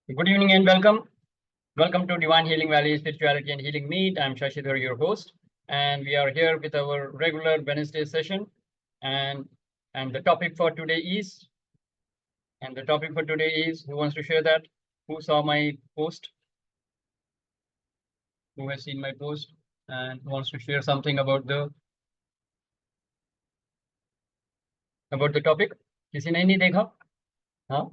Good evening and welcome. Welcome to Divine Healing Valley Spirituality and Healing Meet. I'm Shashidhar, your host, and we are here with our regular Wednesday session. And the topic for today is, who wants to share that? Who saw my post? Who has seen my post and wants to share something about the topic? किसी ने नहीं देखा? हाँ?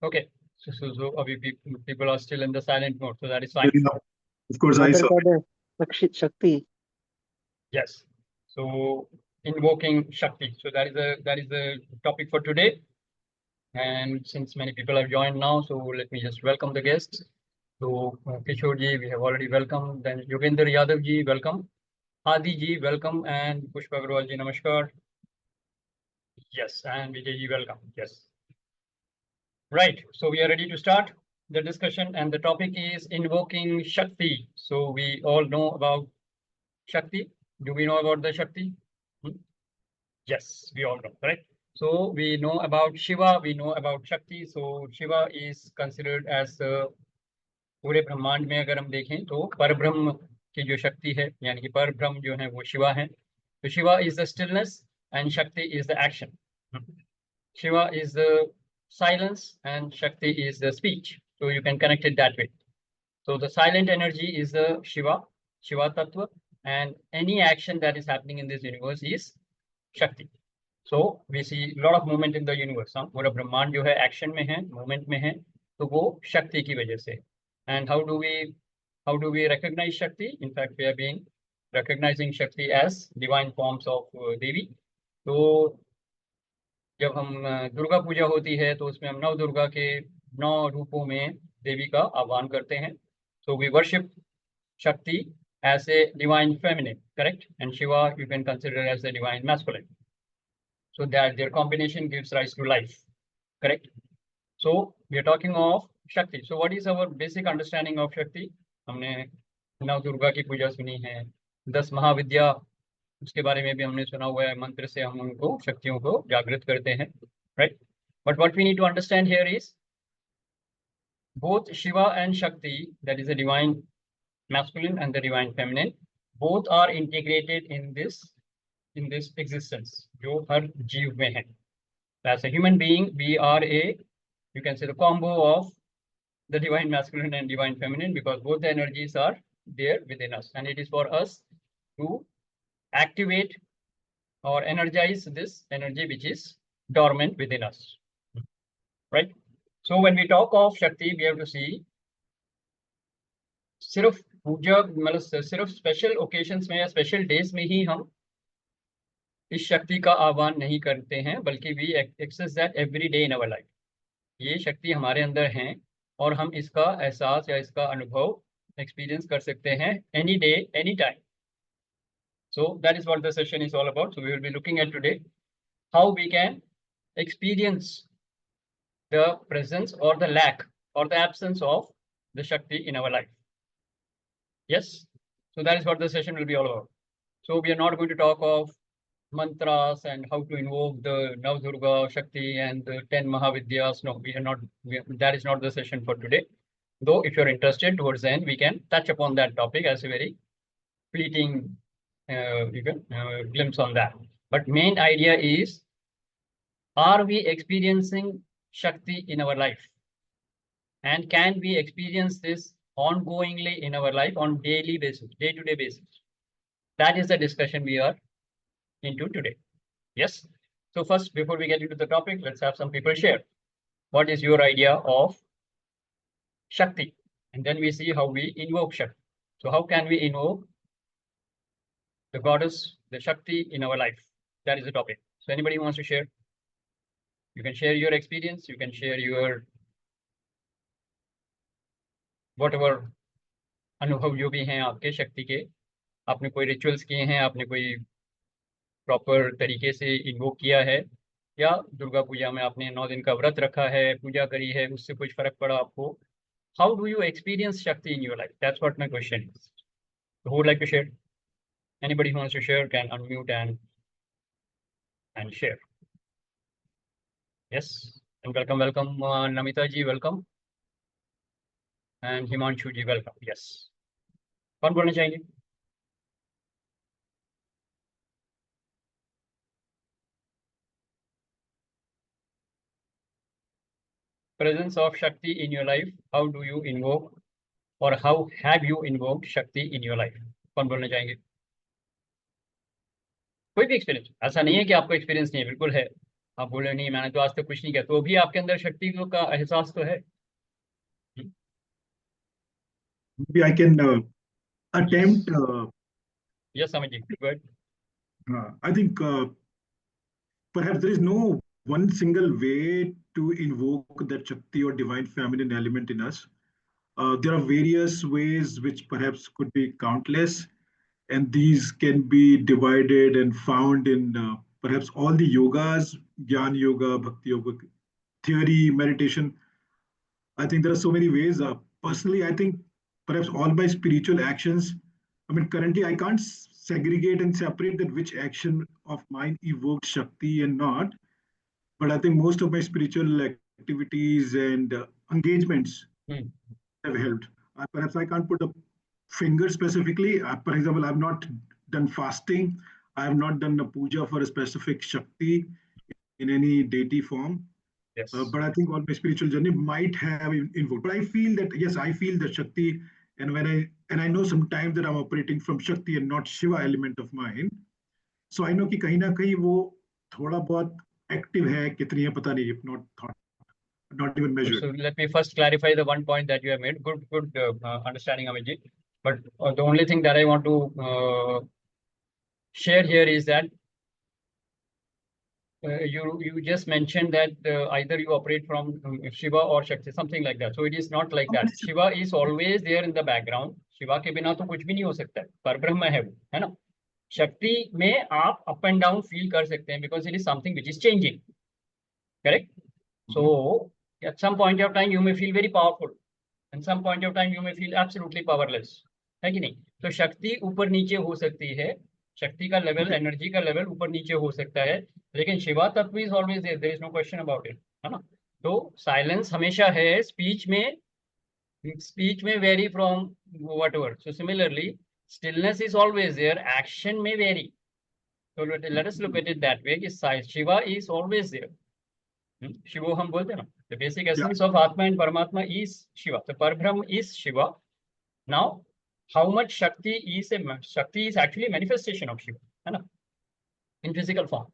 Okay. So people are still in the silent mode, so that is fine. Yeah, of course, I saw. Shakti. Yes. So invoking Shakti. So that is the topic for today. And since many people have joined now, so let me just welcome the guests. So Kishore ji, we have already welcomed. Then Yogendra Yadav ji, welcome. Hadi ji, welcome. And Pushpa Agrawal ji, namaskar. Yes, and Vijay ji, welcome. Yes. Right. So we are ready to start the discussion, and the topic is invoking Shakti. So we all know about Shakti. Do we know about the Shakti? Yes, we all know, right? So we know about Shiva, we know about Shakti. So Shiva is considered as पूरे ब्रह्मांड में अगर हम देखें तो परब्रह्म की जो शक्ति है, यानी कि परब्रह्म जो है वो शिवा है. तो Shiva is the stillness and Shakti is the action. Shiva is the silence and Shakti is the speech. So you can connect it that way. So the silent energy is the Shiva Tattva, and any action that is happening in this universe is Shakti. So we see a lot of movement in the universe. पूरा ब्रह्मांड जो है action में है, movement में है, तो वो शक्ति की वजह से. And how do we recognize Shakti? In fact, we have been recognizing Shakti as divine forms of Devi. तो जब हम दुर्गा पूजा होती है तो उसमें हम नव दुर्गा के 9 रूपों में देवी का आह्वान करते हैं. So we worship Shakti as a divine feminine, correct? And Shiva you can consider as a divine masculine. So that their combination gives rise to life, correct? So we are talking of Shakti. So what is our basic understanding of Shakti? हमने नव दुर्गा की पूजा सुनी है, 10 महाविद्या उसके बारे में भी हमने सुना हुआ है. मंत्र से हम उनको शक्तियों को जागृत करते हैं, right? But what we need to understand here is both Shiva and Shakti, that is the divine masculine and the divine feminine, both are integrated in this existence जो हर जीव में है. As a human being, we are you can say the combo of the divine masculine and divine feminine, because both the energies are there within us, and it is for us to activate or energize this energy which is dormant within us, right? So when we talk of Shakti, we have to see सिर्फ पूजा मतलब सिर्फ special occasions में या special days में ही हम इस शक्ति का आह्वान नहीं करते हैं, बल्कि we access that every day in our life. ये शक्ति हमारे अंदर हैं और हम इसका एहसास या इसका अनुभव एक्सपीरियंस कर सकते हैं any day any time. So that is what the session is all about. So we will be looking at today how we can experience the presence or the lack or the absence of the Shakti in our life. Yes. So that is what the session will be all about. So we are not going to talk of mantras and how to invoke the Nav Durga Shakti and the 10 Mahavidyas. No, we are not. That is not the session for today. Though if you're interested, towards the end we can touch upon that topic as a very fleeting glimpse on that. But main idea is, are we experiencing Shakti in our life? And can we experience this ongoingly in our life on daily basis, day-to-day basis? That is the discussion we are into today. Yes. So first, before we get into the topic, let's have some people share. What is your idea of Shakti? And then we see how we invoke Shakti. So how can we invoke the goddess, the Shakti in our life? That is the topic. So anybody who wants to share? You can share your experience. You can share your whatever अनुभव जो भी हैं आपके शक्ति के. आपने कोई rituals किए हैं, आपने कोई प्रॉपर तरीके से इन्वोक किया है, या दुर्गा पूजा में आपने 9 दिन का व्रत रखा है, पूजा करी है, उससे कुछ फर्क पड़ा आपको. How do you experience shakti in your life? That's what my question is. Who would like to share? Anybody who wants to share can unmute and and share. Yes, and welcome, Namita ji, welcome, and Himanshu ji, welcome. Yes, कौन बोलना चाहेंगे? Presence of Shakti in your life. How do you invoke, or how have you invoked Shakti in your life? कौन बोलना चाहेंगे? कोई भी experience, ऐसा नहीं है कि आपको एक्सपीरियंस नहीं है, बिल्कुल है। आप बोले नहीं मैंने तो आज तक कुछ नहीं किया, तो भी आपके अंदर शक्ति का एहसास तो है। Maybe I can attempt. Yes, Amit ji, go ahead. I think perhaps there is no one single way to invoke that Shakti or divine feminine element in us. There are various ways which perhaps could be countless, and these can be divided and found in perhaps all the yogas, Jnana Yoga, Bhakti Yoga, theory, meditation. I think there are so many ways. Personally, I think perhaps all my spiritual actions, I mean, currently I can't segregate and separate that which action of mine evoked Shakti and not. But I think most of my spiritual activities and engagements have helped. Perhaps I can't put a finger specifically. For example, I've not done fasting. I have not done a puja for a specific Shakti in any deity form. Yes. But I think all my spiritual journey might have invoked. But I feel that, yes, I feel that Shakti, and I know sometimes that I'm operating from Shakti and not Shiva element of mine. So I know कि कहीं ना कहीं वो थोड़ा बहुत active है, कितनी है पता नहीं, not thought, not even measured. So let me first clarify the one point that you have made. Good understanding, Amit ji. But the only thing that I want to share here is that you just mentioned that either you operate from Shiva or Shakti, something like that. So it is not like that. Shiva is always there in the background. Shiva के बिना तो कुछ भी नहीं हो सकता है, परब्रह्म है वो, है ना? शक्ति में आप up and down feel कर सकते हैं because it is something which is changing, correct? So at some point of time you may feel very powerful, and some point of time you may feel absolutely powerless, है कि नहीं? तो शक्ति ऊपर नीचे हो सकती है, शक्ति का लेवल, एनर्जी का लेवल ऊपर नीचे हो सकता है, लेकिन Shiva tattva is always there, there is no question about it, है ना? तो साइलेंस हमेशा है, स्पीच में vary from whatever. So similarly stillness is always there, action में vary. So let us look at it that way. Shiva is always there. शिवो हम बोलते हैं ना, the basic essence of Atma and Paramatma is Shiva. The Parabhrahma is Shiva. Now, how much Shakti is actually a manifestation of Shiva, है ना? In physical form.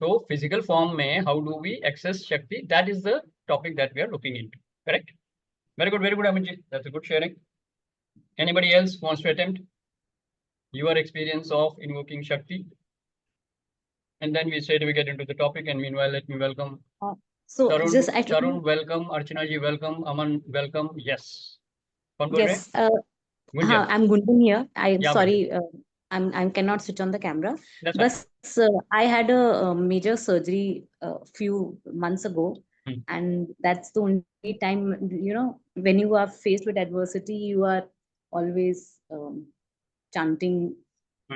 So physical form में how do we access Shakti? That is the topic that we are looking into. Correct? Very good, Amit ji. That's a good sharing. Anybody else wants to attempt your experience of invoking Shakti? And then we straight away get into the topic. And meanwhile, let me welcome Tarun, welcome. Archana ji, welcome. Aman, welcome. Yes. Yes. I'm Gunjan here. I'm sorry. I cannot switch on the camera. But I had a major surgery a few months ago, and that's the only time, when you are faced with adversity, you are always chanting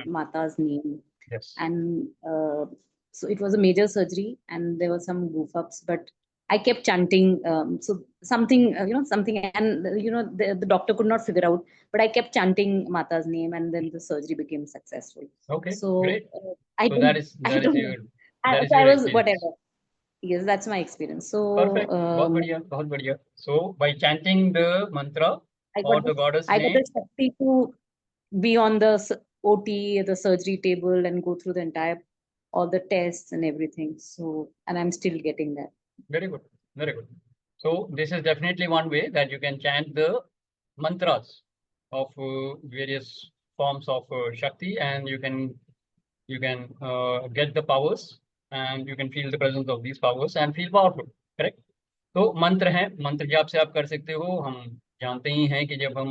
Mata's name. Yes. And so it was a major surgery, and there were some goof ups, but I kept chanting. So something, and the doctor could not figure out, but I kept chanting Mata's name, and then the surgery became successful. Okay. So great. I was whatever. Yes, that's my experience. So perfect. बहुत बढ़िया. So by chanting the mantra or the goddess name, I got the Shakti to be on the OT, the surgery table, and go through the entire all the tests and everything. So, and I'm still getting that. Very good. Very good. So this is definitely one way that you can chant the mantras of various forms of Shakti, and you can get the powers, and you can feel the presence of these powers and feel powerful. Correct? तो मंत्र है, मंत्र जाप से आप कर सकते हो. हम जानते ही हैं कि जब हम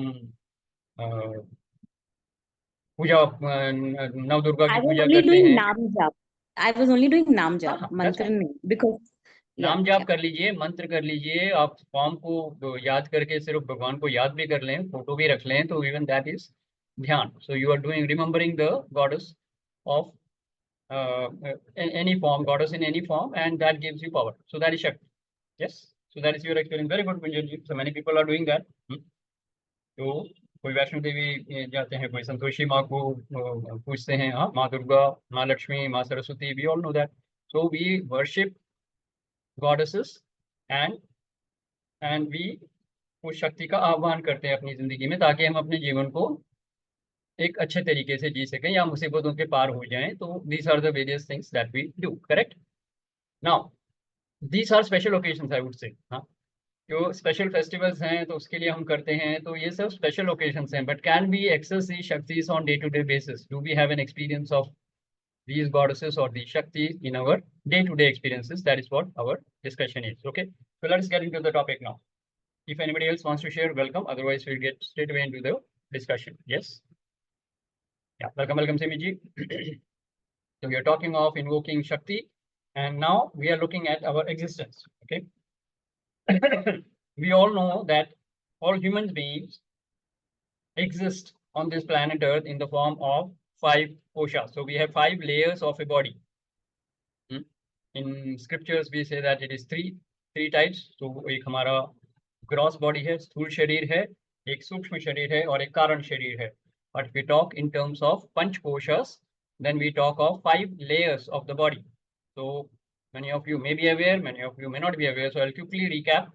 पूजा नव दुर्गा की पूजा करते हैं, नाम जाप. I was only doing नाम जाप, मंत्र नहीं, because नाम जाप कर लीजिए, मंत्र कर लीजिए. आप फॉर्म को याद करके सिर्फ भगवान को याद भी कर लें, फोटो भी रख लें, तो even that is dhyana. So you are doing remembering the goddess of in any form, goddess in any form, and that gives you power. So that is Shakti. Yes. So that is your experience. Very good, Kunjan ji. So many people are doing that. तो कोई वैष्णो देवी जाते हैं, कोई संतोषी माँ को पूछते हैं, हाँ, माँ दुर्गा, माँ लक्ष्मी, माँ Saraswati, we all know that. So we worship goddesses and we उस शक्ति का आह्वान करते हैं अपनी जिंदगी में, ताकि हम अपने जीवन को एक अच्छे तरीके से जी सकें या मुसीबतों के पार हो जाएं. तो these are the various things that we do. Correct? Now, these are special occasions, I would say. हाँ, जो स्पेशल फेस्टिवल्स हैं तो उसके लिए हम करते हैं, तो ये सब स्पेशल ओकेजन्स हैं. But can we access the shaktis on day to day basis? Do we have an experience of these goddesses or these shaktis in our day-to-day experiences? That is what our discussion is. Okay, so let's get into the topic now. If anybody else wants to share, welcome. Otherwise, we'll get straight away into the discussion. Yes. Yeah, welcome, Simi ji. So we are talking of invoking Shakti, and now we are looking at our existence. Okay. We all know that all human beings exist on this planet Earth in the form of 5 koshas. So we have 5 layers of a body. In scriptures, we say that it is three types. So एक हमारा gross body है, स्थूल शरीर है, एक सूक्ष्म शरीर है और एक कारण शरीर है. But we talk in terms of panch koshas, then we talk of 5 layers of the body. So many of you may be aware, many of you may not be aware. So I'll quickly recap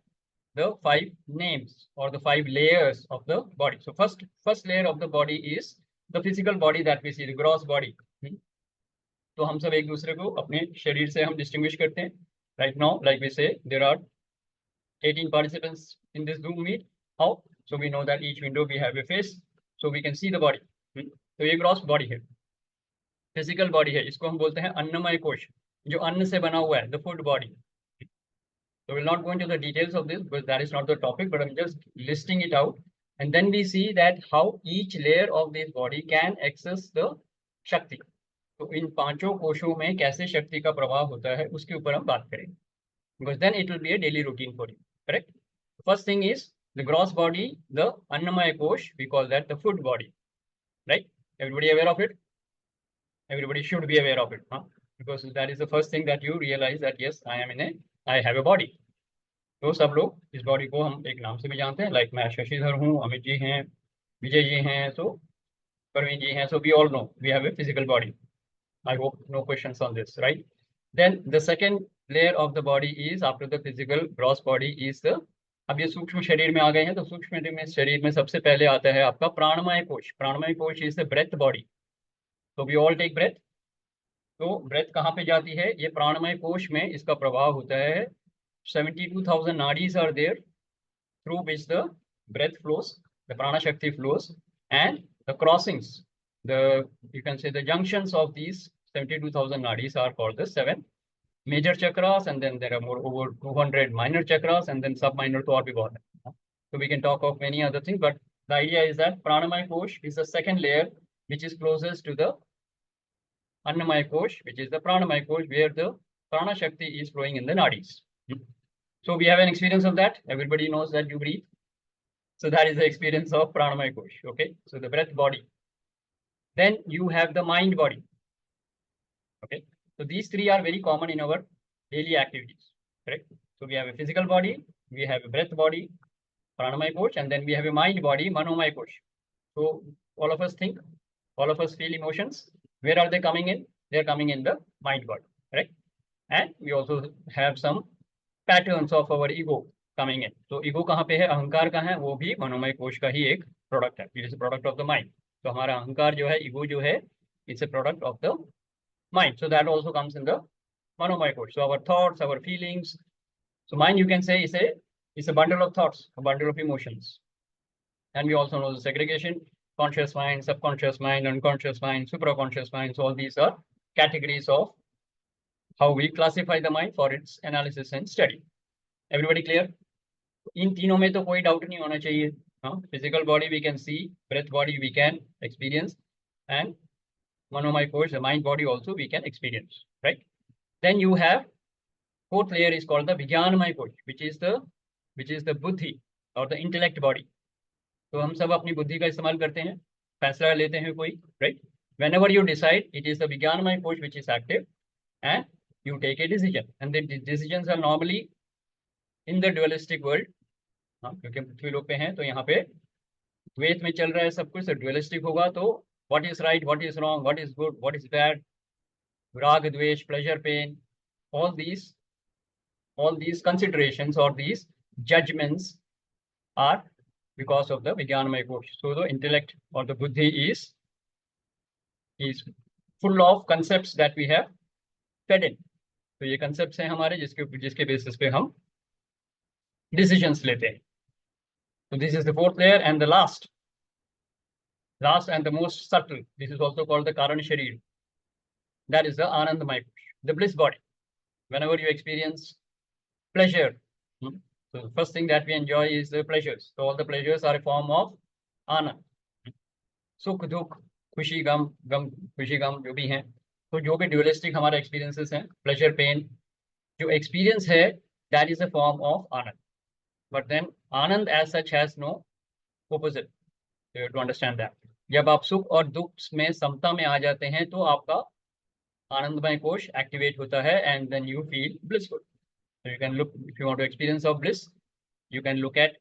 the 5 names or the 5 layers of the body. So first layer of the body is the physical body that we see, the gross body. तो हम सब एक दूसरे को अपने शरीर से हम distinguish करते हैं. Right now, like we say, there are 18 participants in this Zoom meet. How? So we know that each window we have a face, so we can see the body. तो ये gross body है, physical body है. इसको हम बोलते हैं अन्नमय कोश, जो अन्न से बना हुआ है, the food body. So we'll not go into the details of this because that is not the topic, but I'm just listing it out. And then we see that how each layer of this body can access the Shakti. तो इन पांचों कोशों में कैसे शक्ति का प्रभाव होता है उसके ऊपर हम बात करेंगे. Because then it will be a daily routine for you. Correct? First thing is the gross body, the Annamaya Kosh, we call that the food body. Right? Everybody aware of it? Everybody should be aware of it, huh? Because that is the first thing that you realize that yes, I have a body. तो सब लोग इस body को हम एक नाम से भी जानते हैं. लाइक मैं शशिधर हूँ, अमित जी हैं, विजय जी हैं, so प्रवीण जी हैं. So we all know we have a physical body. I hope no questions on this, right? Then the second layer of the body is after the physical gross body is the, अब ये सूक्ष्म शरीर में आ गए हैं, तो सूक्ष्म शरीर में सबसे पहले आता है आपका प्राणमय कोश. प्राणमय कोश is the breath body. So we all take breath. तो breath कहाँ पे जाती है? ये प्राणमय कोश में इसका प्रभाव होता है. 72,000 nadis are there through which the breath flows, the prana shakti flows, and the crossings, you can say the junctions of these 72,000 nadis are called the 7 major chakras, and then there are over 200 minor chakras, and then sub minor to bhi bahut hai. So we can talk of many other things, but the idea is that pranamaya kosh is the second layer which is closest to the annamaya kosh, which is the pranamaya kosh, where the prana shakti is flowing in the nadis. So we have an experience of that. Everybody knows that you breathe. So that is the experience of pranamaya kosh. Okay. So the breath body. Then you have the mind body. Okay. So these three are very common in our daily activities. Correct. So we have a physical body, we have a breath body, pranamaya kosh, and then we have a mind body, manomaya kosh. So all of us think, all of us feel emotions. Where are they coming in? They are coming in the mind body. Correct. And we also have some patterns of our ego coming in. So ego कहाँ पे है? अहंकार कहाँ है? वो भी मनोमय कोश का ही एक product है. It is a product of the mind. तो हमारा अहंकार जो है, ego जो है, it's a product of the mind. So that also comes in the manomaya kosh. So our thoughts, our feelings. So mind, you can say, is a bundle of thoughts, a bundle of emotions. And we also know the segregation: conscious mind, subconscious mind, unconscious mind, supraconscious mind. So all these are categories of how we classify the mind for its analysis and study. Everybody clear? इन तीनों में तो कोई doubt नहीं होना चाहिए. Physical body we can see, breath body we can experience, and manomaya kosh, the mind body also we can experience, right? Then you have fourth layer is called the Vijnanamaya kosh, which is the buddhi or the intellect body. तो हम सब अपनी बुद्धि का इस्तेमाल करते हैं, फैसला लेते हैं कोई, right? whenever you decide, it is the Vijnanamaya Kosh which is active, and you take a decision, and the decisions are normally in the dualistic world. हाँ, क्योंकि हम पृथ्वी लोक पे हैं, तो यहाँ पे द्वैत में चल रहा है सब कुछ, तो dualistic होगा, तो what is right, what is wrong, what is good, what is bad, rag, dvesh, pleasure, pain, all these considerations or these judgments are because of the Vijnanamaya Kosh. So the intellect or the buddhi is full of concepts that we have fed in. तो ये concepts हैं हमारे जिसके basis पे हम decisions लेते हैं. So this is the fourth layer, and the last and the most subtle, this is also called the Karan Sharir. That is the Anandamaya Kosh, the bliss body. Whenever you experience pleasure, so the first thing that we enjoy is the pleasures. So all the pleasures are a form of Anand. Sukh, dukh, खुशी, गम, खुशी, गम जो भी हैं, तो जो भी dualistic हमारे experiences हैं, प्लेजर, पेन, जो एक्सपीरियंस है, that is a form of ananda. But then ananda as such has no opposite. To understand that, जब आप सुख और दुख में समता में आ जाते हैं, तो आपका आनंदमय कोश एक्टिवेट होता है, and then you feel blissful. So you can look, if you want to experience of bliss, you can look at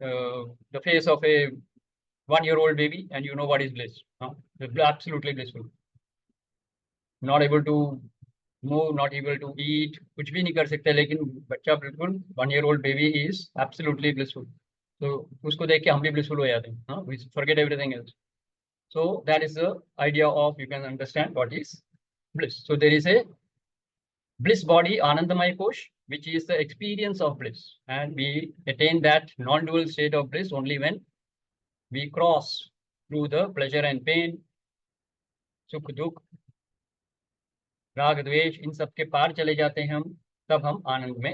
the face of a 1-year-old baby, and you know what is bliss. Absolutely blissful. Not able to move, not able to eat, कुछ भी नहीं कर सकते, लेकिन बच्चा बिल्कुल 1-year-old baby is absolutely blissful. So उसको देख के हम भी blissful हो जाते हैं. We forget everything else. So that is the idea of, you can understand what is bliss. So there is a bliss body, Anandamaya Kosh, which is the experience of bliss, and we attain that non-dual state of bliss only when we cross through the pleasure and pain, sukh, dukh, राग, द्वेष, इन सब के पार चले जाते हैं हम, तब हम आनंद में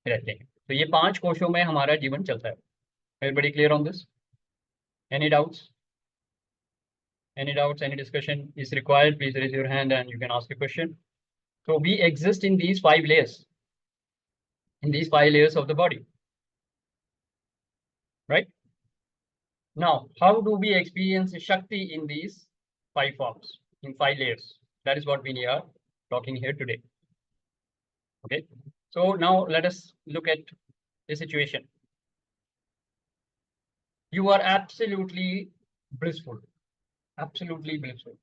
रहते हैं. तो ये 5 कोशों में हमारा जीवन चलता है. Everybody clear on this? Any doubts? Any doubts? Any discussion is required? Please raise your hand and you can ask a question. So we exist in these 5 layers, in these 5 layers of the body, right? Now, how do we experience Shakti in these 5 forms, in 5 layers? That is what we are talking here today. Okay, so now let us look at the situation. You are absolutely blissful, absolutely blissful.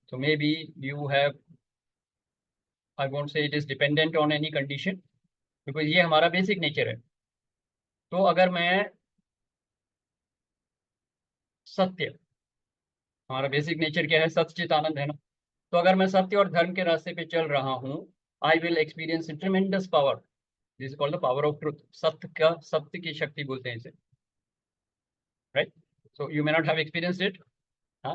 So maybe you have, I won't say it is dependent on any condition, because ये हमारा basic nature है. तो अगर मैं सत्य, हमारा basic nature क्या है, सत्य चित आनंद है ना. तो अगर मैं सत्य और धर्म के रास्ते पे चल रहा हूँ, I will experience tremendous power. This is called the power of truth. सत्य की शक्ति बोलते हैं इसे, right? So you may not have experienced it,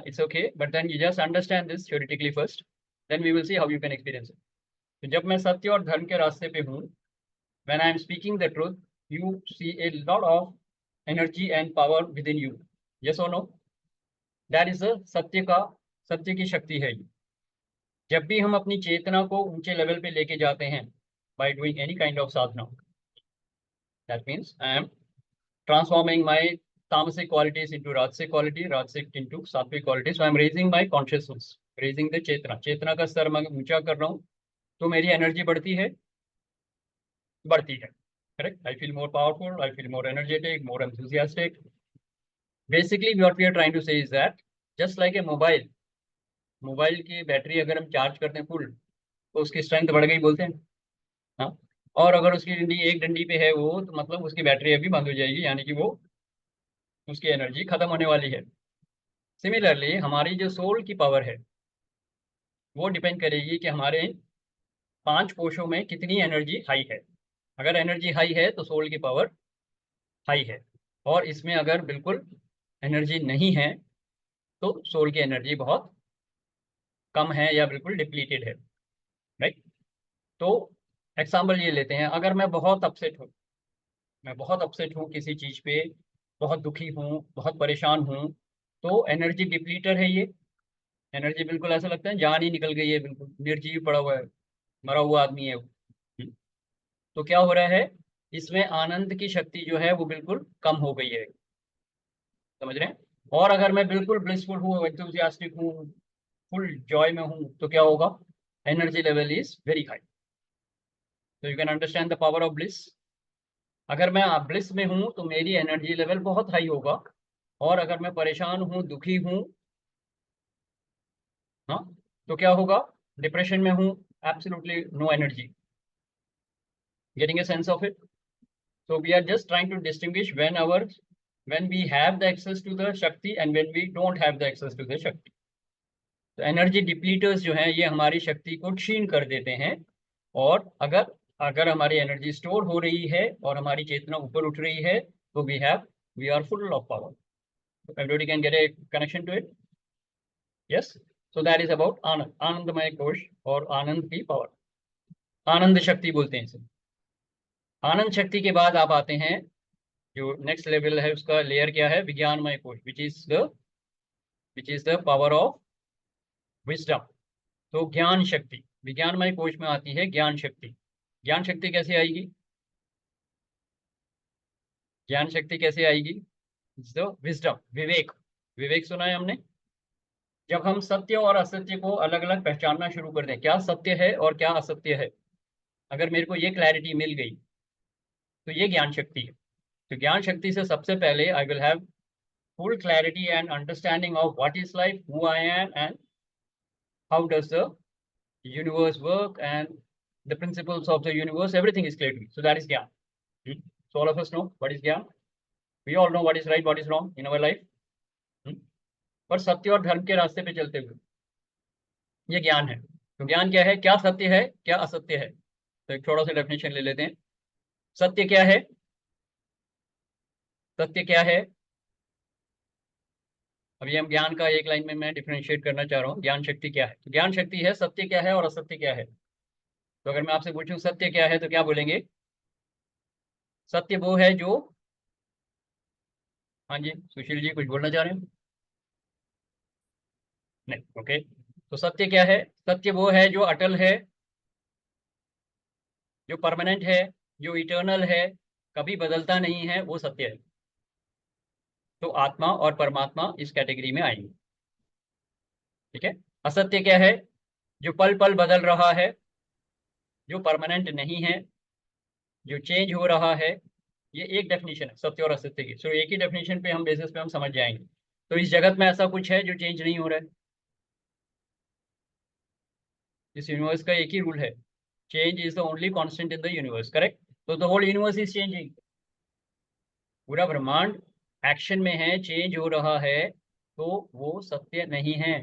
it's okay, but then you just understand this theoretically first, then we will see how you can experience it. तो जब मैं सत्य और धर्म के रास्ते पे हूँ, when I am speaking the truth, you see a lot of energy and power with in you. Yes और नो? दैट इज सत्य की शक्ति है. जब भी हम अपनी चेतना को ऊंचे लेवल पे लेके जाते हैं, by doing any kind of sadhana, that means I am transforming my tamasic qualities into rajasic quality, rajasic into sattvic quality. So I am raising my consciousness, raising the चेतना का स्तर मैं ऊंचा कर रहा हूँ, तो मेरी एनर्जी बढ़ती है, correct? I feel more powerful, I feel more energetic, more enthusiastic. Basically what we are trying to say is that just like a mobile की बैटरी अगर हम चार्ज करते हैं फुल, तो उसकी स्ट्रेंथ बढ़ गई बोलते हैं. हाँ, और अगर उसकी डंडी एक डंडी पे है वो, तो मतलब उसकी बैटरी अभी बंद हो जाएगी, यानी कि वो उसकी एनर्जी खत्म होने वाली है. सिमिलरली हमारी जो सोल की पावर है, वो डिपेंड करेगी कि हमारे 5 कोशों में कितनी एनर्जी हाई है. अगर एनर्जी हाई है तो सोल की पावर हाई है, और इसमें अगर बिल्कुल एनर्जी नहीं है तो सोल की एनर्जी बहुत कम है या बिल्कुल डिप्लीटेड है, राइट? तो एग्जाम्पल ये लेते हैं, अगर मैं बहुत अपसेट हूँ किसी चीज पे, बहुत दुखी हूँ, बहुत परेशान हूँ, तो एनर्जी डिप्लीटर है. ये एनर्जी बिल्कुल ऐसा लगता है जान ही निकल गई है, बिल्कुल निर्जीव पड़ा हुआ है, मरा हुआ आदमी है वो. तो क्या हो रहा है, इसमें आनंद की शक्ति जो है वो बिल्कुल कम हो गई है, समझ रहे हैं? और अगर मैं बिल्कुल ब्लिसफुल हूँ, एंथुसियास्टिक हूँ, फुल जॉय में हूँ तो क्या होगा, energy level is very high. तो you can understand the power of bliss. अगर मैं ब्लिस में हूँ तो मेरी एनर्जी लेवल बहुत हाई होगा, और अगर मैं परेशान हूँ, दुखी हूँ, हाँ, तो क्या होगा, डिप्रेशन में हूँ, absolutely no energy. Getting a sense of it? So we are just trying to distinguish when we have the access to the Shakti and when we don't have the access to the Shakti. तो energy डिप्लीटर्स जो हैं ये हमारी शक्ति को क्षीण कर देते हैं, और अगर अगर हमारी एनर्जी स्टोर हो रही है और हमारी चेतना ऊपर उठ रही है तो we are full of power. Everybody can get a connection to it? Yes. So that is about Anand, Anandamaya kosha और आनंद की पावर। आनंद शक्ति बोलते हैं इसे। आनंद शक्ति के बाद आप आते हैं, जो नेक्स्ट लेवल है उसका लेयर क्या है, विज्ञानमय कोश, which is the power of wisdom. तो ज्ञान शक्ति विज्ञानमय कोश में आती है। ज्ञान शक्ति, ज्ञान शक्ति कैसे आएगी? ज्ञान शक्ति कैसे आएगी? विजडम, विवेक। विवेक सुना है हमने? जब हम सत्य और असत्य को अलग अलग पहचानना शुरू कर दें, क्या सत्य है और क्या असत्य है, अगर मेरे को ये क्लैरिटी मिल गई तो ये ज्ञान शक्ति है। तो ज्ञान शक्ति से सबसे पहले I will have full clarity and understanding of what is life, who I am, and how does the universe work, and the principles of the universe, everything is clear to me. So that is Gyan. So all of us know what is Gyan. We all know what is right, what is wrong in our life. पर सत्य और धर्म के रास्ते पे चलते हुए ये ज्ञान है। तो ज्ञान क्या है, क्या सत्य है, क्या असत्य है? तो एक थोड़ा सा डेफिनेशन ले लेते हैं। सत्य क्या है? सत्य क्या है? अभी हम ज्ञान का एक लाइन में मैं डिफरेंशिएट करना चाह रहा हूँ। ज्ञान शक्ति क्या है? तो ज्ञान शक्ति है सत्य क्या है और असत्य क्या है। तो अगर मैं आपसे पूछूं सत्य क्या है तो क्या बोलेंगे? सत्य वो है जो, हाँ जी सुशील जी कुछ बोलना चाह रहे हैं? नहीं, ओके। तो सत्य क्या है? सत्य वो है जो अटल है, जो परमानेंट है, जो इटर्नल है, कभी बदलता नहीं है, वो सत्य है। तो आत्मा और परमात्मा इस कैटेगरी में आएंगे, ठीक है। असत्य क्या है? जो पल पल बदल रहा है, जो परमानेंट नहीं है, जो चेंज हो रहा है। ये एक डेफिनेशन है सत्य और असत्य की। सो एक ही डेफिनेशन पे हम बेसिस पे हम समझ जाएंगे। तो इस जगत में ऐसा कुछ है जो चेंज नहीं हो रहा है? इस यूनिवर्स का एक ही रूल है, change is the only constant in the universe, correct. तो the whole universe is changing, पूरा ब्रह्मांड एक्शन में है, चेंज हो रहा है, तो वो सत्य नहीं है।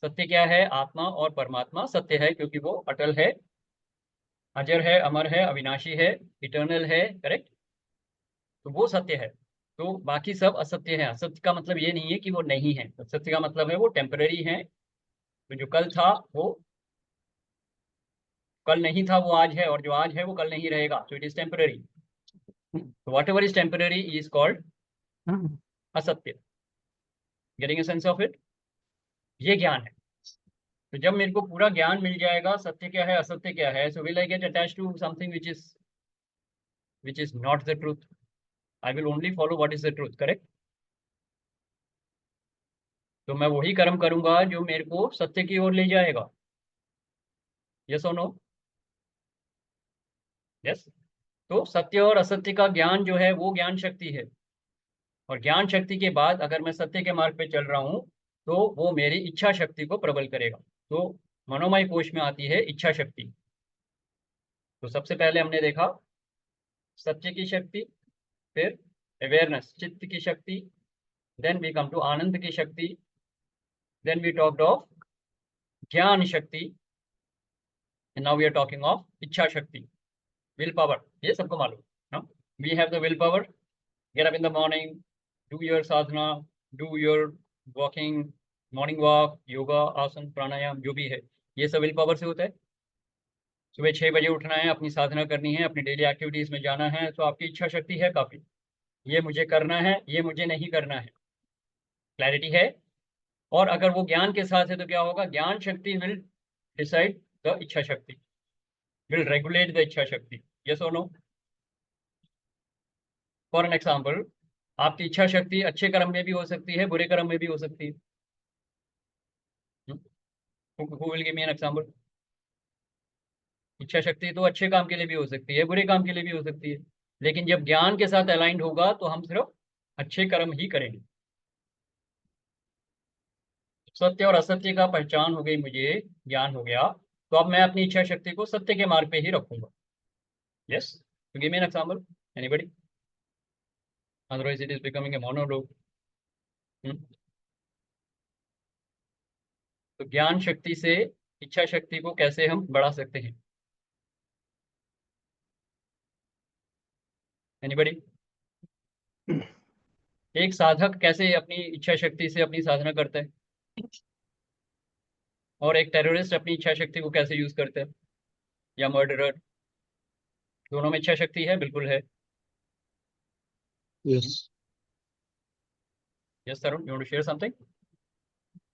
सत्य क्या है? आत्मा और परमात्मा सत्य है, क्योंकि वो अटल है, अजर है, अमर है, अविनाशी है, इटर्नल है, करेक्ट। तो वो सत्य है। तो बाकी सब असत्य है। असत्य का मतलब ये नहीं है कि वो नहीं है, सत्य का मतलब है वो टेम्पररी है। तो जो कल था वो कल नहीं था, वो आज है, और जो आज है वो कल नहीं रहेगा। So it is temporary. Whatever is temporary is called asatya. Getting a sense of it? ये ज्ञान है। तो जब मेरे को पूरा ज्ञान मिल जाएगा सत्य क्या है असत्य क्या है, so will I get attach to something which is not the truth. I will only follow what is the truth, correct. तो मैं वही कर्म करूंगा जो मेरे को सत्य की ओर ले जाएगा। यस और नो? यस। तो सत्य और असत्य का ज्ञान जो है वो ज्ञान शक्ति है। और ज्ञान शक्ति के बाद अगर मैं सत्य के मार्ग पे चल रहा हूँ तो वो मेरी इच्छा शक्ति को प्रबल करेगा। तो मनोमय कोश में आती है इच्छा शक्ति। तो सबसे पहले हमने देखा सत्य की शक्ति, फिर अवेयरनेस चित्त की शक्ति, देन वी कम टू आनंद की शक्ति, then we talked of gyan shakti, and now we are talking of iccha shakti, will power. ये सबको मालूम, we have the will power. Get up in the morning, do your sadhana, do your walking, morning walk, yoga, आसन, प्राणायाम, जो भी है ये सब will power से होता है। सुबह 6 बजे उठना है, अपनी साधना करनी है, अपनी डेली एक्टिविटीज में जाना है, तो आपकी इच्छा शक्ति है काफी, ये मुझे करना है, ये मुझे नहीं करना है, क्लैरिटी है। और अगर वो ज्ञान के साथ है तो क्या होगा? ज्ञान शक्ति विल डिसाइड द इच्छा शक्ति, विल रेगुलेट द इच्छा शक्ति। यस और नो? फॉर एन एग्जाम्पल, आपकी इच्छा शक्ति अच्छे कर्म में भी हो सकती है, बुरे कर्म में भी हो सकती है। Who will give me an example? इच्छा शक्ति तो अच्छे काम के लिए भी हो सकती है, बुरे काम के लिए भी हो सकती है, लेकिन जब ज्ञान के साथ अलाइंड होगा तो हम सिर्फ अच्छे कर्म ही करेंगे। सत्य और असत्य का पहचान हो गई, मुझे ज्ञान हो गया, तो अब मैं अपनी इच्छा शक्ति को सत्य के मार्ग पे ही रखूंगा। यस, तो give me an example, anybody, otherwise it is becoming a monologue. तो ज्ञान शक्ति से इच्छा शक्ति को कैसे हम बढ़ा सकते हैं? एनीबॉडी? एक साधक कैसे अपनी इच्छा शक्ति से अपनी साधना करता है, और एक टेररिस्ट अपनी इच्छा शक्ति को कैसे यूज करता है, या मर्डरर? दोनों में इच्छा शक्ति है, बिल्कुल है। Yes. Yes, Tarun, you want to share something?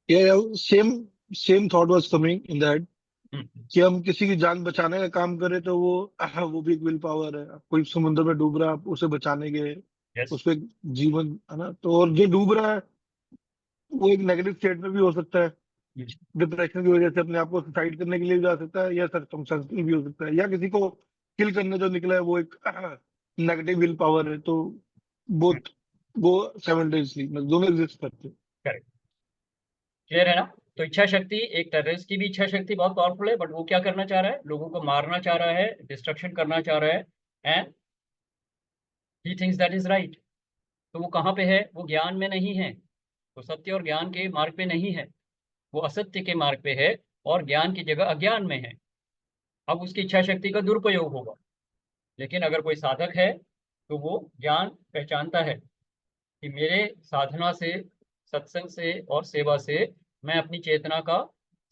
Yeah, same thought was coming in that हम्म, कि हम किसी की जान बचाने का काम करें तो वो भी एक विल पावर है। कोई समुद्र में डूब रहा है, आप उसे बचाने के yes, उस पे जीवन है ना, तो और जो डूब रहा है वो एक नेगेटिव स्टेट में भी हो सकता है, डिप्रेशन की वजह से अपने आप को सुसाइड करने के लिए भी जा सकता है, या सर्कमस्टेंशियल भी हो सकता है, या किसी को किल करने जो निकला है वो एक नेगेटिव विल पावर है। तो बोथ वो साइमल्टेनियसली दोनों एग्जिस्ट करते हैं। करेक्ट, क्लियर है ना? तो इच्छा शक्ति, एक टेररिस्ट की भी इच्छा शक्ति बहुत पावरफुल है, बट वो क्या करना चाह रहा है? लोगों को मारना चाह रहा है, डिस्ट्रक्शन करना चाह रहा है, and he thinks that is right. तो वो कहाँ पे है? वो ज्ञान में नहीं है, वो सत्य और ज्ञान के मार्ग पे नहीं है, वो असत्य के मार्ग पे है, और ज्ञान की जगह अज्ञान में है। अब उसकी इच्छा शक्ति का दुरुपयोग होगा। लेकिन अगर कोई साधक है तो वो ज्ञान पहचानता है कि मेरे साधना से, सत्संग से और सेवा से मैं अपनी चेतना का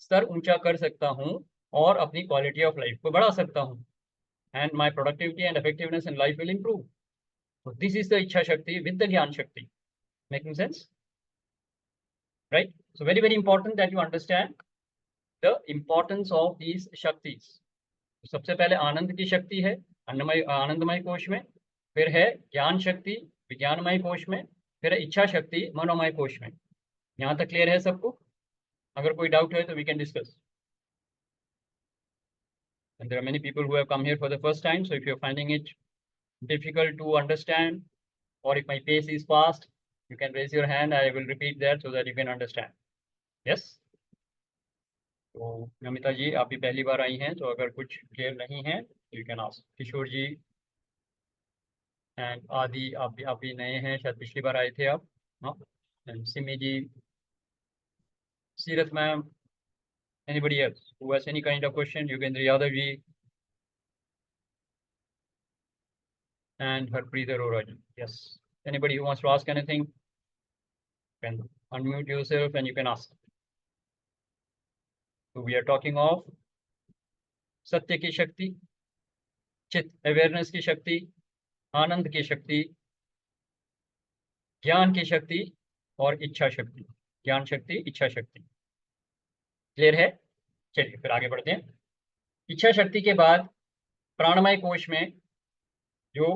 स्तर ऊंचा कर सकता हूँ और अपनी क्वालिटी ऑफ लाइफ को बढ़ा सकता हूँ, and my productivity and effectiveness in life will improve. So this is the इच्छा शक्ति with the ज्ञान शक्ति. Making sense? Right? So very very important that you understand the importance of these shaktis. तो सबसे पहले आनंद की शक्ति है आनंदमय कोश में, फिर है ज्ञान शक्ति विज्ञानमय कोश में, फिर है इच्छा शक्ति मनोमय कोश में। यहाँ तक क्लियर है सबको? अगर कोई डाउट है तो we can discuss. And there are many people who have come here for the first time, so if you're finding it difficult to understand, or if my pace is fast, you can raise your hand. I will repeat that so that you can understand. Yes? तो नमिता जी, आप भी पहली बार आई हैं, तो अगर कुछ clear नहीं है you can ask. Kishore ji and Aadi, आप भी नए हैं, शायद पिछली बार आए थे आप। हाँ, एंड सिमी जी, सीरत ma'am, anybody else who has any kind of question? Yogendra Yadav ji and Harpreet Arora ji. Yes, anybody who wants to ask anything can unmute yourself and you can ask. So we are talking of सत्य की शक्ति, चित awareness की शक्ति, आनंद की शक्ति, ज्ञान की शक्ति और इच्छा शक्ति। ज्ञान शक्ति, इच्छा शक्ति, क्लियर है? चलिए फिर आगे बढ़ते हैं। इच्छा शक्ति के बाद प्राणमय कोश में जो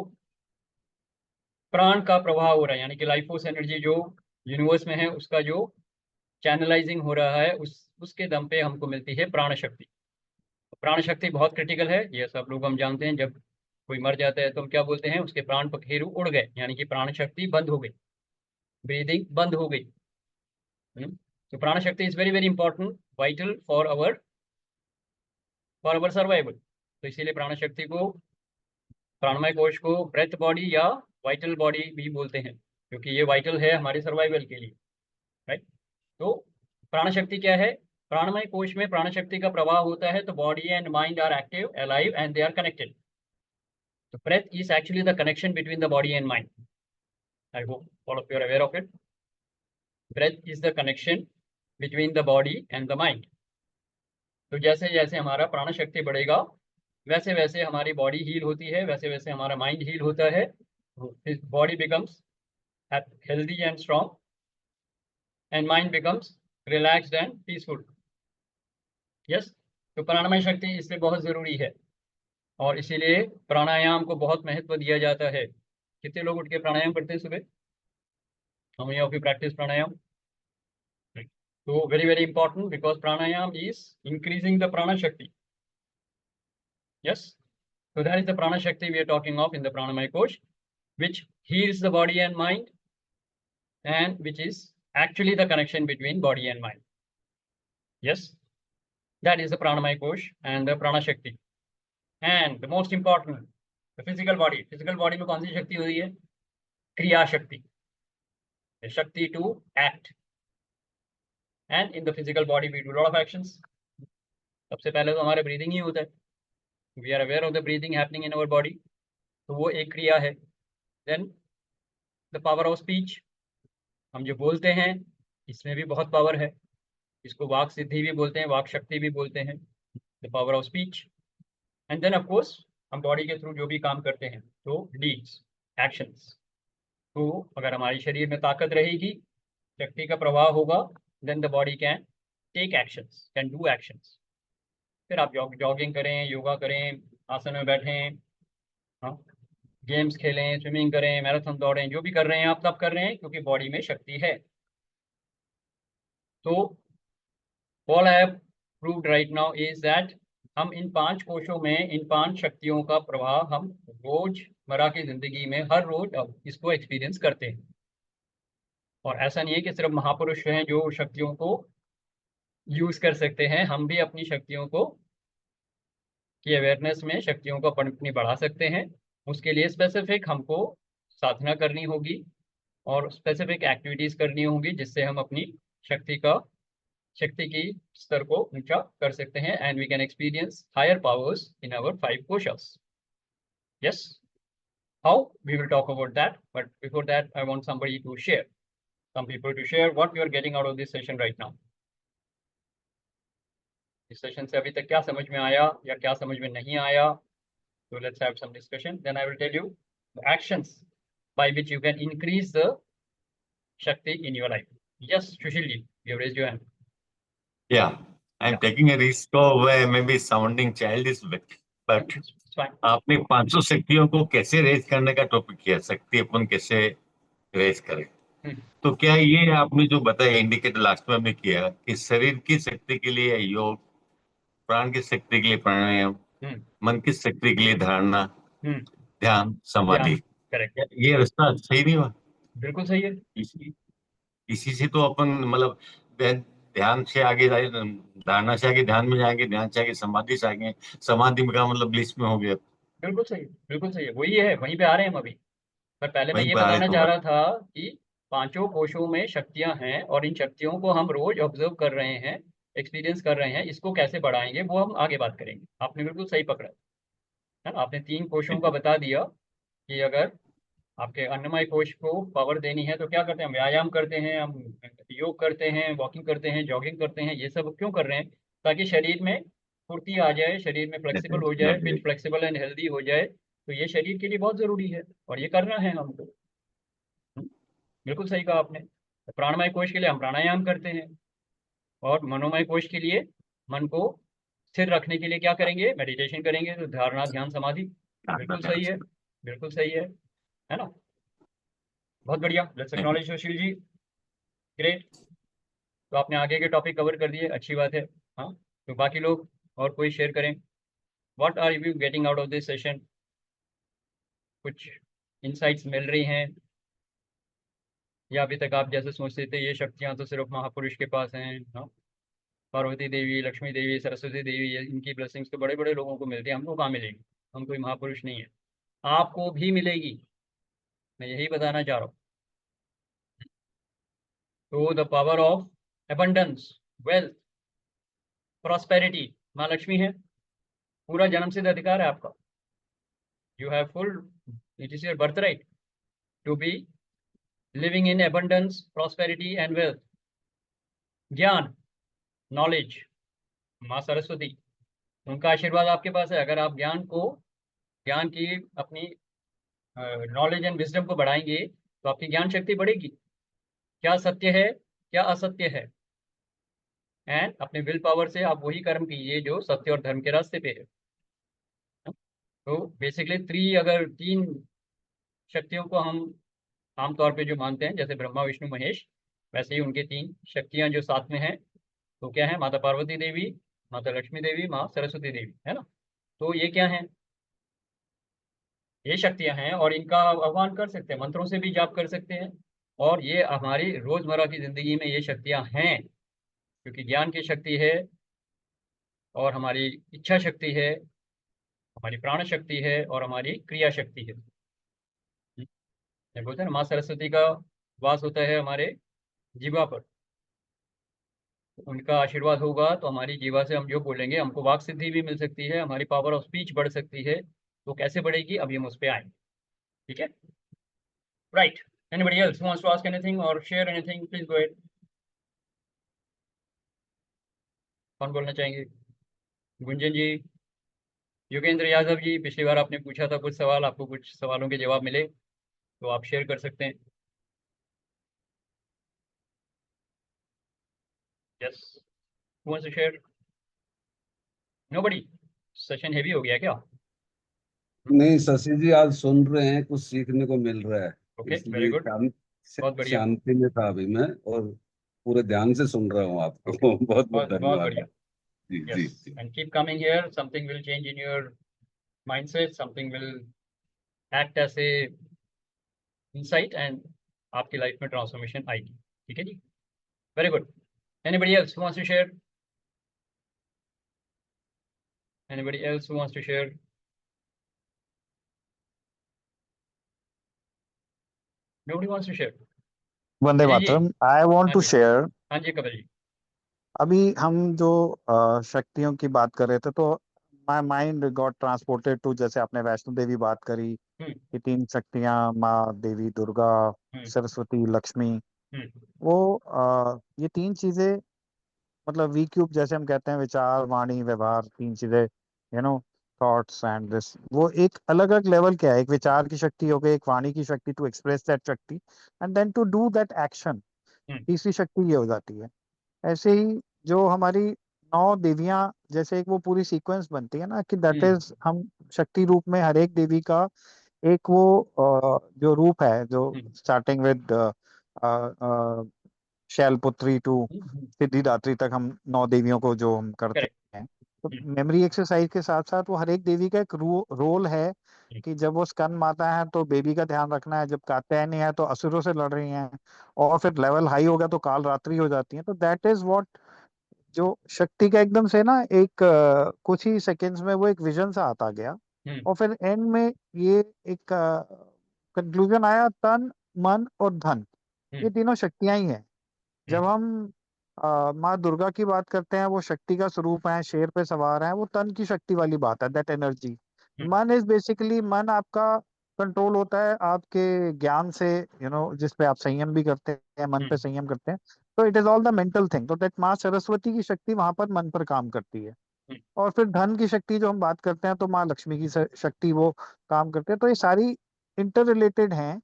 प्राण का प्रवाह हो रहा है, यानी कि लाइफ फोर्स एनर्जी जो यूनिवर्स में है, उसका जो चैनलाइजिंग हो रहा है, उसके दम पे हमको मिलती है प्राण शक्ति। प्राण शक्ति बहुत क्रिटिकल है, ये सब लोग हम जानते हैं। जब कोई मर जाता है तो हम क्या बोलते हैं? उसके प्राण पखेरु उड़ गए, यानी कि प्राण शक्ति बंद हो गई, ब्रीदिंग बंद हो गई। तो प्राण शक्ति is very very important, vital for our survival. तो इसीलिए प्राण शक्ति को, प्राणमय कोश को ब्रेथ बॉडी या वाइटल बॉडी भी बोलते हैं, क्योंकि ये वाइटल है हमारे सर्वाइवल के लिए, राइट? तो प्राण शक्ति क्या है? प्राणमय कोश में प्राण शक्ति का प्रवाह होता है, तो body and mind are active, alive and they are connected. तो breath is actually the connection between the body and mind. I hope all of you are aware of it. Breath is the connection between the body and the mind. तो जैसे जैसे हमारा प्राण शक्ति बढ़ेगा, वैसे वैसे हमारी बॉडी हील होती है, वैसे वैसे हमारा माइंड हील होता है, body becomes healthy and strong and mind becomes relaxed and peaceful. Yes, तो प्राणमय शक्ति इसलिए बहुत जरूरी है, और इसीलिए प्राणायाम को बहुत महत्व दिया जाता है। कितने लोग उठ के प्राणायाम करते हैं सुबह? How many of you practice pranayama? So very important, because pranayam is increasing the prana shakti. Yes. So that is the prana shakti we are talking of in the pranamaya kosh, which heals the body and mind, and which is actually the connection between body and mind. Yes. That is the pranamaya kosh and the prana shakti. And the most important, the physical body. Physical body में कौन सी शक्ति होती है? क्रिया शक्ति. The shakti to act. And in the physical body we do a lot of actions. सबसे पहले तो हमारे breathing ही होता है. We are aware of the breathing happening in our body. तो वो एक क्रिया है. Then the power of speech. हम जो बोलते हैं इसमें भी बहुत पावर है. इसको वाक सिद्धि भी बोलते हैं, वाक शक्ति भी बोलते हैं. The power of speech. And then of course हम बॉडी के थ्रू जो भी काम करते हैं तो डीड्स, एक्शंस. तो अगर हमारी शरीर में ताकत रहेगी, शक्ति का प्रवाह होगा, then the body can take actions, can do actions. फिर आप जॉगिंग करें, योगा करें, आसन में बैठें, हाँ, गेम्स खेलें, स्विमिंग करें, मैराथन दौड़ें, जो भी कर रहे हैं आप तब कर रहे हैं क्योंकि बॉडी में शक्ति है. तो all I have proved right now is that हम इन 5 कोशों में इन 5 शक्तियों का प्रभाव हम रोजमर्रा की जिंदगी में हर रोज इसको एक्सपीरियंस करते हैं. और ऐसा नहीं है कि सिर्फ महापुरुष हैं जो शक्तियों को यूज कर सकते हैं, हम भी अपनी शक्तियों को की अवेयरनेस में शक्तियों को अपनी बढ़ा सकते हैं. उसके लिए स्पेसिफिक हमको साधना करनी होगी और स्पेसिफिक एक्टिविटीज करनी होंगी जिससे हम अपनी शक्ति की स्तर को ऊंचा कर सकते हैं. And we can experience higher powers in our 5 koshas. Yes, how we will talk about that, but before that I want somebody to share, some people to share what you are getting out of this session right now. इस session से अभी तक क्या समझ में आया या क्या समझ में नहीं आया? So let's have some discussion. Then I will tell you the actions by which you can increase the Shakti in your life. Yes, Sushil ji, you have raised your hand. Yeah, I'm taking a risk of maybe sounding childish, but It's fine. आपने 500 शक्तियों को कैसे raise करने का topic किया, शक्ति अपन कैसे raise करें. तो क्या ये आपने जो बताया इंडिकेटर लास्ट में हमने किया कि शरीर की शक्ति के लिए योग, प्राण की शक्ति के लिए प्राणायाम, मन की शक्ति के लिए धारणा, ध्यान, समाधि. करेक्ट. ये रास्ता सही नहीं हुआ? बिल्कुल सही है. इसी से तो अपन मतलब ध्यान से आगे जाए, धारणा से आगे ध्यान में जाएंगे, ध्यान से आगे समाधि से आगे, समाधि का मतलब ब्लिस में हो गया. बिल्कुल सही, बिल्कुल सही है. वही है, वहीं पे आ रहे हैं हम अभी. पर पहले मैं ये बताना चाह रहा था कि 5 कोशों में शक्तियां हैं और इन शक्तियों को हम रोज ऑब्जर्व कर रहे हैं, एक्सपीरियंस कर रहे हैं. इसको कैसे बढ़ाएंगे वो हम आगे बात करेंगे. आपने बिल्कुल सही पकड़ा है ना. आपने 3 कोशों का बता दिया कि अगर आपके अन्नमय कोश को पावर देनी है तो क्या करते हैं? हम व्यायाम करते हैं, हम योग करते हैं, वॉकिंग करते हैं, जॉगिंग करते हैं. ये सब क्यों कर रहे हैं? ताकि शरीर में फुर्ती आ जाए, शरीर में फ्लेक्सिबल हो जाए, फिर फ्लेक्सिबल एंड हेल्दी हो जाए. तो ये शरीर के लिए बहुत जरूरी है और ये करना है हमको. बिल्कुल सही कहा आपने. प्राणमय कोश के लिए हम प्राणायाम करते हैं और मनोमय कोश के लिए मन को स्थिर रखने के लिए क्या करेंगे? मेडिटेशन करेंगे. तो धारणा, ध्यान, समाधि. बिल्कुल सही है, बिल्कुल सही है ना. बहुत बढ़िया. Let's acknowledge Sushil ji. Great. तो आपने आगे के टॉपिक कवर कर दिए, अच्छी बात है. हाँ, तो बाकी लोग और कोई शेयर करें. What are you getting out of this session? कुछ इनसाइट्स मिल रही हैं या अभी तक आप जैसे सोचते थे ये शक्तियां तो सिर्फ महापुरुष के पास हैं? हाँ, पार्वती देवी, लक्ष्मी देवी, सरस्वती देवी, इनकी ब्लेसिंग्स तो बड़े बड़े लोगों को मिलती है, हमको कहाँ मिलेगी? हम कोई महापुरुष नहीं है. आपको भी मिलेगी, मैं यही बताना चाह रहा हूँ. तो the power of abundance, wealth, prosperity, माँ लक्ष्मी है. पूरा जन्मसिद्ध अधिकार है आपका. You have full, it is your birth right to be living in abundance, prosperity and wealth. ज्ञान, नॉलेज, माँ सरस्वती, उनका आशीर्वाद आपके पास है. अगर आप ज्ञान की अपनी नॉलेज एंड विजडम को बढ़ाएंगे तो आपकी ज्ञान शक्ति बढ़ेगी. क्या सत्य है, क्या असत्य है, एंड अपने विल पावर से आप वही कर्म कीजिए जो सत्य और धर्म के रास्ते पे है. तो बेसिकली अगर 3 शक्तियों को हम आमतौर पे जो मानते हैं, जैसे ब्रह्मा, विष्णु, महेश, वैसे ही उनके 3 शक्तियां जो साथ में हैं, तो क्या है, माता पार्वती देवी, माता लक्ष्मी देवी, माँ सरस्वती देवी, है ना। तो ये क्या है, ये शक्तियां हैं और इनका आह्वान कर सकते हैं, मंत्रों से भी जाप कर सकते हैं। और ये हमारी रोजमर्रा की जिंदगी में ये शक्तियां हैं, क्योंकि ज्ञान की शक्ति है, और हमारी इच्छा शक्ति है, हमारी प्राण शक्ति है, और हमारी क्रिया शक्ति है। ये बोलते हैं ना, माँ सरस्वती का वास होता है हमारे जीवा पर। उनका आशीर्वाद होगा तो हमारी जीवा से हम जो बोलेंगे, हमको वाक सिद्धि भी मिल सकती है, हमारी पावर ऑफ स्पीच बढ़ सकती है। तो कैसे बढ़ेगी, अभी हम उस पर आएंगे। ठीक है, right. Anybody else who wants to ask anything और share anything, please go ahead. कौन बोलना चाहेंगे? गुंजन जी, योगेंद्र यादव जी, पिछली बार आपने पूछा था कुछ सवाल, आपको कुछ सवालों के जवाब मिले, तो आप शेयर कर सकते हैं। Yes, who wants to share? Nobody? Session heavy हो गया क्या? नहीं शशि जी, आज सुन रहे हैं, कुछ सीखने को मिल रहा है, ओके, वेरी इसलिए गुड, बहुत बढ़िया, शांति में था अभी मैं, और पूरे ध्यान से सुन रहा हूँ आपको। बहुत बहुत बहुत धन्यवाद। बढ़िया। जी जी Yes, जी। and keep coming here. Something will change in your mindset. Something will act as a insight, and आपकी लाइफ में ट्रांसफॉर्मेशन आएगी। ठीक है जी, very good. Anybody else who wants to share? Anybody else who wants to share? Nobody wants to share. Vande जी जी, Mataram. I want हाँ to जी, शेयर। हाँ जी कपिल जी। अभी हम जो शक्तियों की बात कर रहे थे, तो my mind got transported to, जैसे आपने वैष्णो देवी बात करी, हम्म कि 3 शक्तियां, माँ देवी दुर्गा, हम्म सरस्वती, लक्ष्मी। हम्म वो ये 3 चीजें, मतलब वी क्यूब जैसे हम कहते हैं, विचार, वाणी, व्यवहार, 3 चीजें, थॉट्स एंड दिस। वो एक अलग अलग लेवल क्या है, एक विचार की शक्ति हो गई, एक वाणी की शक्ति to express that shakti, and then to do that action. हम्म तीसरी शक्ति ये हो जाती है। ऐसे ही जो हमारी 9 देवियां, जैसे एक वो पूरी सीक्वेंस बनती है ना, कि दैट हम्म इज, हम शक्ति रूप में हर एक देवी का एक वो जो रूप है, जो hmm starting with Shailputri to Siddhidatri तक, हम 9 देवियों को जो हम करते करेक्ट। हैं, तो मेमोरी एक्सरसाइज के साथ साथ वो हर एक देवी का एक रोल है, कि जब वो स्कंद माता है तो बेबी का ध्यान रखना है, जब कात्यायनी है तो असुरों से लड़ रही हैं, और फिर लेवल हाई हो गया तो काल रात्रि हो जाती है। तो दैट इज व्हाट, जो शक्ति का एकदम से ना एक कुछ ही सेकंड्स में वो एक विजन सा आता गया, और फिर एंड में ये एक कंक्लूजन आया, तन, मन और धन, ये तीनों शक्तियां ही हैं। जब हम माँ दुर्गा की बात करते हैं, वो शक्ति का स्वरूप है, शेर पे सवार है, वो तन की शक्ति वाली बात है, दैट एनर्जी। मन इज बेसिकली, मन आपका कंट्रोल होता है आपके ज्ञान से, जिस पे आप संयम भी करते हैं, मन पे संयम करते हैं। तो it is all the mental thing. तो दैट माँ सरस्वती की शक्ति वहां पर मन पर काम करती है। और फिर धन की शक्ति जो हम बात करते हैं, तो माँ लक्ष्मी की शक्ति वो काम करते हैं। तो ये सारी इंटर रिलेटेड हैं।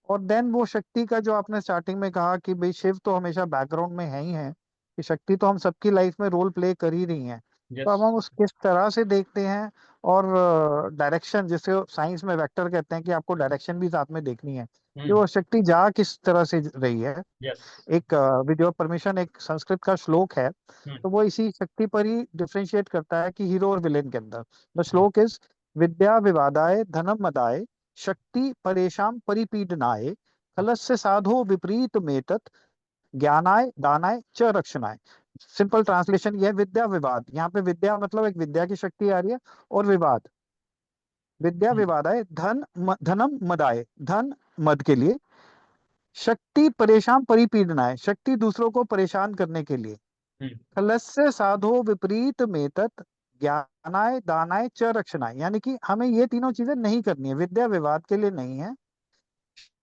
और देन वो शक्ति का जो आपने स्टार्टिंग में कहा कि भाई शिव तो हमेशा बैकग्राउंड में है ही है, कि शक्ति तो हम सबकी लाइफ में रोल प्ले कर ही रही हैं। तो अब हम उस किस तरह से देखते हैं, और डायरेक्शन, जिसे साइंस में वेक्टर कहते हैं, कि आपको डायरेक्शन भी साथ में देखनी है, कि वो शक्ति जा किस तरह से रही है। एक विद योर परमिशन, एक संस्कृत का श्लोक है, तो वो इसी शक्ति पर ही डिफरेंशिएट करता है, कि हीरो और विलेन के अंदर। द श्लोक इज, विद्या विवादाय धनम मदाय शक्ति परेशान परिपीडनाय खलस्य साधो विपरीत मेतत ज्ञानाय दानाय च रक्षणाय। सिंपल ट्रांसलेशन ये है, विद्या विवाद, यहाँ पे विद्या मतलब एक विद्या की शक्ति आ रही है, और विवाद, विद्या विवादाय धनम मदाय, धन मद के लिए, शक्ति परेशान परिपीडनाय, शक्ति दूसरों को परेशान करने के लिए, खलस्य साधो विपरीत मेतत ज्ञानाय दानाय च रक्षणाय, यानी कि हमें ये तीनों चीजें नहीं करनी है। विद्या विवाद के लिए नहीं है,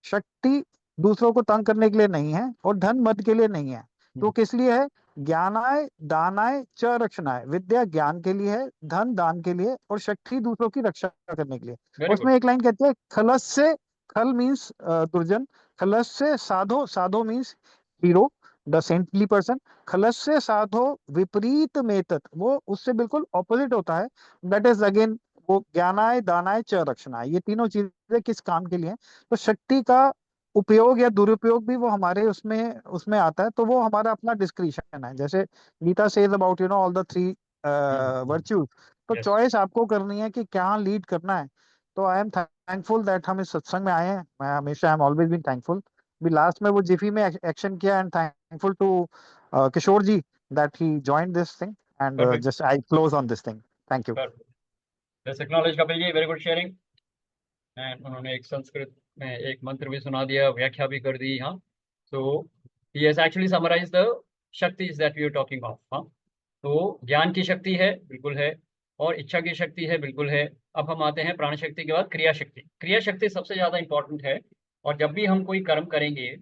शक्ति दूसरों को तंग करने के लिए नहीं है, और धन मद के लिए नहीं है। तो किस लिए है? ज्ञानाय दानाय च रक्षणाय, विद्या ज्ञान के लिए है, धन दान के लिए, और शक्ति दूसरों की रक्षा करने के लिए। उसमें एक लाइन कहती है, खलस्य, खल मीन्स दुर्जन, खलस्य साधो, साधो means hero, the saintly person, खलस्य साधो विपरीत मेतत, वो उससे बिल्कुल ऑपोजिट होता है। दैट इज अगेन वो ज्ञानाय दानाय च रक्षणाय, ये तीनों चीजें किस काम के लिए हैं? तो शक्ति का उपयोग या दुरुपयोग भी वो हमारे उसमें उसमें आता है, तो वो हमारा अपना डिस्क्रिशन है। जैसे Gita says about all the 3 virtues, तो Yes. चॉइस आपको करनी है कि क्या लीड करना है। तो आई एम थैंकफुल दैट हम इस सत्संग में आए हैं। मैं हमेशा I am always been thankful. भी लास्ट में वो जिफी में एक्शन किया, and thankful to Kishore ji that he joined this thing, and Perfect. Just I close on this thing. Thank you. Perfect. Let's acknowledge Kapil ji, very good sharing. And उन्होंने एक संस्कृत में एक मंत्र भी सुना दिया, व्याख्या भी कर दी। हाँ, so he has actually summarized the शक्ति that we are talking of. हाँ, तो ज्ञान की शक्ति है, बिल्कुल है, और इच्छा की शक्ति है, बिल्कुल है। अब हम आते हैं प्राण शक्ति के बाद क्रिया शक्ति। क्रिया शक्ति सबसे ज्यादा इंपॉर्टेंट है, और जब भी हम कोई कर्म करेंगे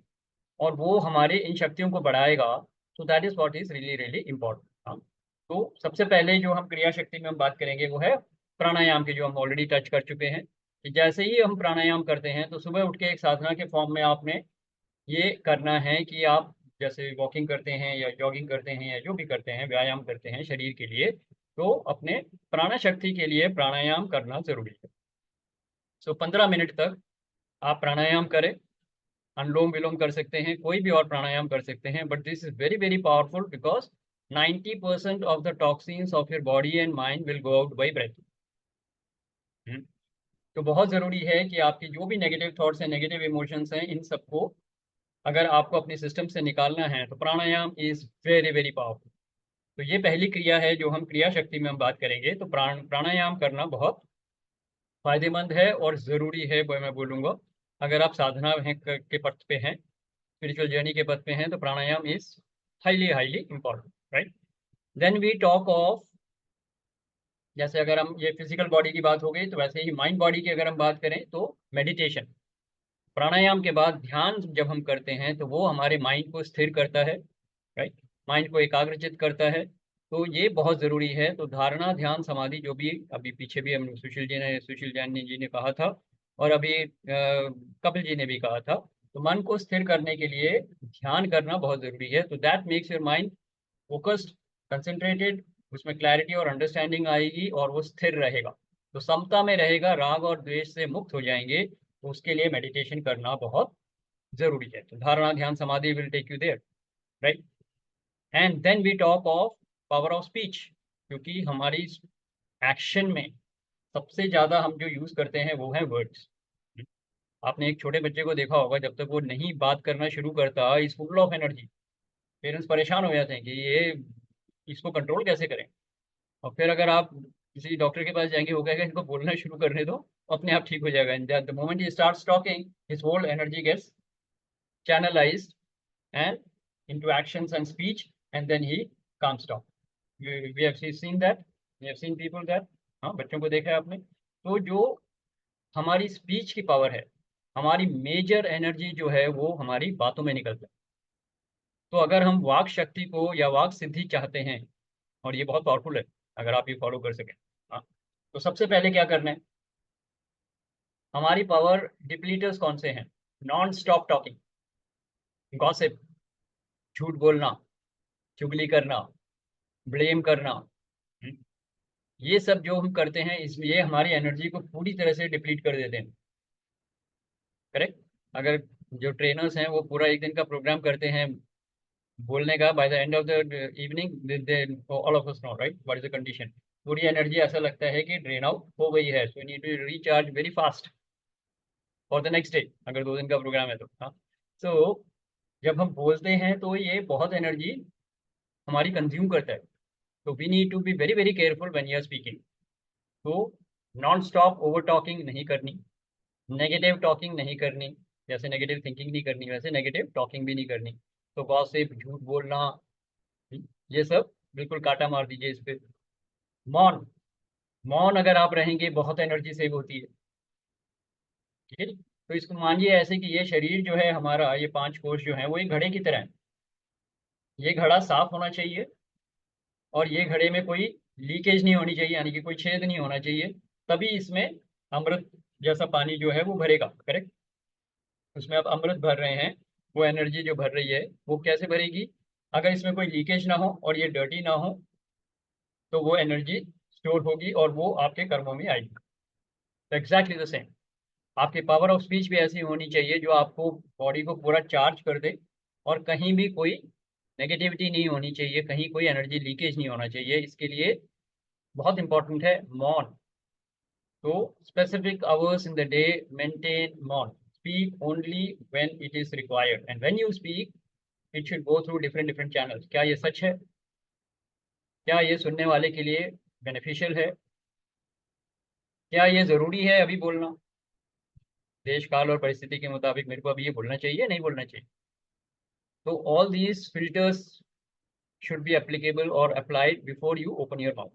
और वो हमारे इन शक्तियों को बढ़ाएगा, तो that is what is really really important. हाँ, तो सबसे पहले जो हम क्रिया शक्ति में हम बात करेंगे वो है प्राणायाम की, जो हम ऑलरेडी टच कर चुके हैं। कि जैसे ही हम प्राणायाम करते हैं तो सुबह उठ के एक साधना के फॉर्म में आपने ये करना है कि आप जैसे वॉकिंग करते हैं या जॉगिंग करते हैं या जो भी करते हैं, व्यायाम करते हैं शरीर के लिए, तो अपने प्राण शक्ति के लिए प्राणायाम करना जरूरी है। सो 15 मिनट तक आप प्राणायाम करें। अनुलोम विलोम कर सकते हैं, कोई भी और प्राणायाम कर सकते हैं, but this is very very powerful because 90% of the toxins of your body and mind will go out by breath. तो बहुत ज़रूरी है कि आपकी जो भी नेगेटिव थॉट्स हैं, नेगेटिव इमोशंस हैं, इन सबको अगर आपको अपने सिस्टम से निकालना है तो pranayama is very very powerful. तो ये पहली क्रिया है जो हम क्रिया शक्ति में हम बात करेंगे। तो प्राणायाम करना बहुत फायदेमंद है और ज़रूरी है, वो मैं बोलूँगा। अगर आप साधना के पथ पे हैं, स्पिरिचुअल जर्नी के पथ पे हैं, तो pranayama is highly highly important, right. Then we talk of, जैसे अगर हम ये फिजिकल बॉडी की बात हो गई, तो वैसे ही माइंड बॉडी की अगर हम बात करें तो मेडिटेशन। प्राणायाम के बाद ध्यान जब हम करते हैं तो वो हमारे माइंड को स्थिर करता है, राइट, माइंड को एकाग्रचित करता है। तो ये बहुत ज़रूरी है। तो धारणा, ध्यान, समाधि, जो भी अभी पीछे भी हम सुशील जैन जी ने कहा था, और अभी कपिल जी ने भी कहा था, तो मन को स्थिर करने के लिए ध्यान करना बहुत ज़रूरी है। तो that makes your mind focused, concentrated, उसमें क्लैरिटी और अंडरस्टैंडिंग आएगी और वो स्थिर रहेगा, तो समता में रहेगा, राग और द्वेष से मुक्त हो जाएंगे। तो उसके लिए मेडिटेशन करना बहुत जरूरी है। तो dharana, dhyana, samadhi will take you there, right. And then we talk of power of speech, क्योंकि हमारी एक्शन में सबसे ज्यादा हम जो यूज करते हैं वो है वर्ड्स। आपने एक छोटे बच्चे को देखा होगा, जब तक वो नहीं बात करना शुरू करता, is full of energy. Parents परेशान हो जाते हैं कि ये इसको कंट्रोल कैसे करें। और फिर अगर आप किसी डॉक्टर के पास जाएंगे, वो कहेगा इनको बोलना शुरू करने दो, अपने आप ठीक हो जाएगा। And the moment he starts talking, his whole energy gets channelized and into actions and speech, and then he calms down. We have seen that, we have seen people that, हाँ, बच्चों को देखा है आपने। तो जो हमारी स्पीच की पावर है, हमारी मेजर एनर्जी जो है वो हमारी बातों में निकलता है। तो अगर हम वाक शक्ति को या वाक सिद्धि चाहते हैं, और ये बहुत पावरफुल है अगर आप ये फॉलो कर सकें, हाँ, तो सबसे पहले क्या करना है, हमारी पावर डिप्लीटर्स कौन से हैं? नॉन स्टॉप टॉकिंग, गॉसिप, झूठ बोलना, चुगली करना, ब्लेम करना, ये सब जो हम करते हैं, इसलिए हमारी एनर्जी को पूरी तरह से डिप्लीट कर देते हैं, करेक्ट। अगर जो ट्रेनर्स हैं वो पूरा एक दिन का प्रोग्राम करते हैं बोलने का, by the end of the evening all of us know, right, what is the condition, पूरी एनर्जी ऐसा लगता है कि ड्रेन आउट हो गई है। So need to recharge very fast for the next day, अगर 2 दिन का प्रोग्राम है तो। हाँ, सो जब हम बोलते हैं तो ये बहुत एनर्जी हमारी कंज्यूम करता है। तो we need to be very very careful when you are speaking. तो नॉन स्टॉप ओवर टॉकिंग नहीं करनी, नेगेटिव टॉकिंग नहीं करनी, जैसे नेगेटिव थिंकिंग नहीं करनी वैसे नेगेटिव टॉकिंग भी नहीं करनी। तो गॉसिप, झूठ बोलना, ये सब बिल्कुल काटा मार दीजिए इस पे। मौन, मौन अगर आप रहेंगे बहुत एनर्जी सेव होती है, ठीक है जी। तो इसको मानिए ऐसे कि ये शरीर जो है हमारा, ये 5 कोष जो है वो एक घड़े की तरह है। ये घड़ा साफ होना चाहिए और ये घड़े में कोई लीकेज नहीं होनी चाहिए, यानी कि कोई छेद नहीं होना चाहिए, तभी इसमें अमृत जैसा पानी जो है वो भरेगा, करेक्ट। उसमें आप अमृत भर रहे हैं, वो एनर्जी जो भर रही है वो कैसे भरेगी? अगर इसमें कोई लीकेज ना हो और ये डर्टी ना हो, तो वो एनर्जी स्टोर होगी और वो आपके कर्मों में आएगी। Exactly the same. आपकी पावर ऑफ स्पीच भी ऐसी होनी चाहिए जो आपको बॉडी को पूरा चार्ज कर दे, और कहीं भी कोई नेगेटिविटी नहीं होनी चाहिए, कहीं कोई एनर्जी लीकेज नहीं होना चाहिए। इसके लिए बहुत इंपॉर्टेंट है मौन। तो specific hours in the day maintain maun, speak only when it is required, and when you speak it should go through different channels. क्या ये सच है? क्या ये सुनने वाले के लिए बेनिफिशियल है? क्या ये जरूरी है अभी बोलना? देश काल और परिस्थिति के मुताबिक मेरे को अभी ये बोलना चाहिए, नहीं बोलना चाहिए? तो all these filters should be applicable और applied before you open your mouth.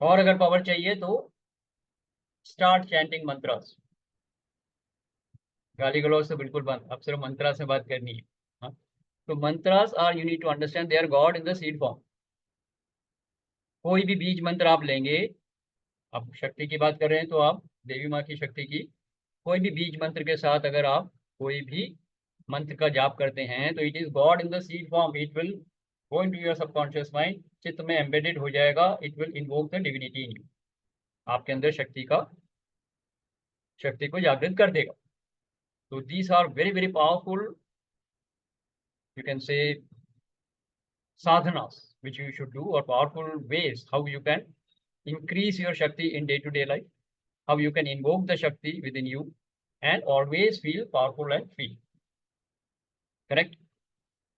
और अगर पावर चाहिए तो स्टार्ट चैंटिंग मंत्रास। गाली गलौज से बिल्कुल बंद, अब सिर्फ मंत्रा से बात करनी है। हाँ, तो mantras are, you need to understand, they are god in the seed form. कोई भी बीज मंत्र आप लेंगे, आप शक्ति की बात कर रहे हैं तो आप देवी माँ की शक्ति की, कोई भी बीज मंत्र के साथ अगर आप कोई भी मंत्र का जाप करते हैं तो it is God in the seed form, it will go into your subconscious mind, चित्त में एम्बेडेड हो जाएगा, it will invoke the divinity in you, आपके अंदर शक्ति को जागृत कर देगा। तो these are very very powerful, you can say, sadhanas which you should do, or powerful ways how you can increase your shakti in day-to-day life, how you can invoke the shakti within you and always feel powerful and free. Correct?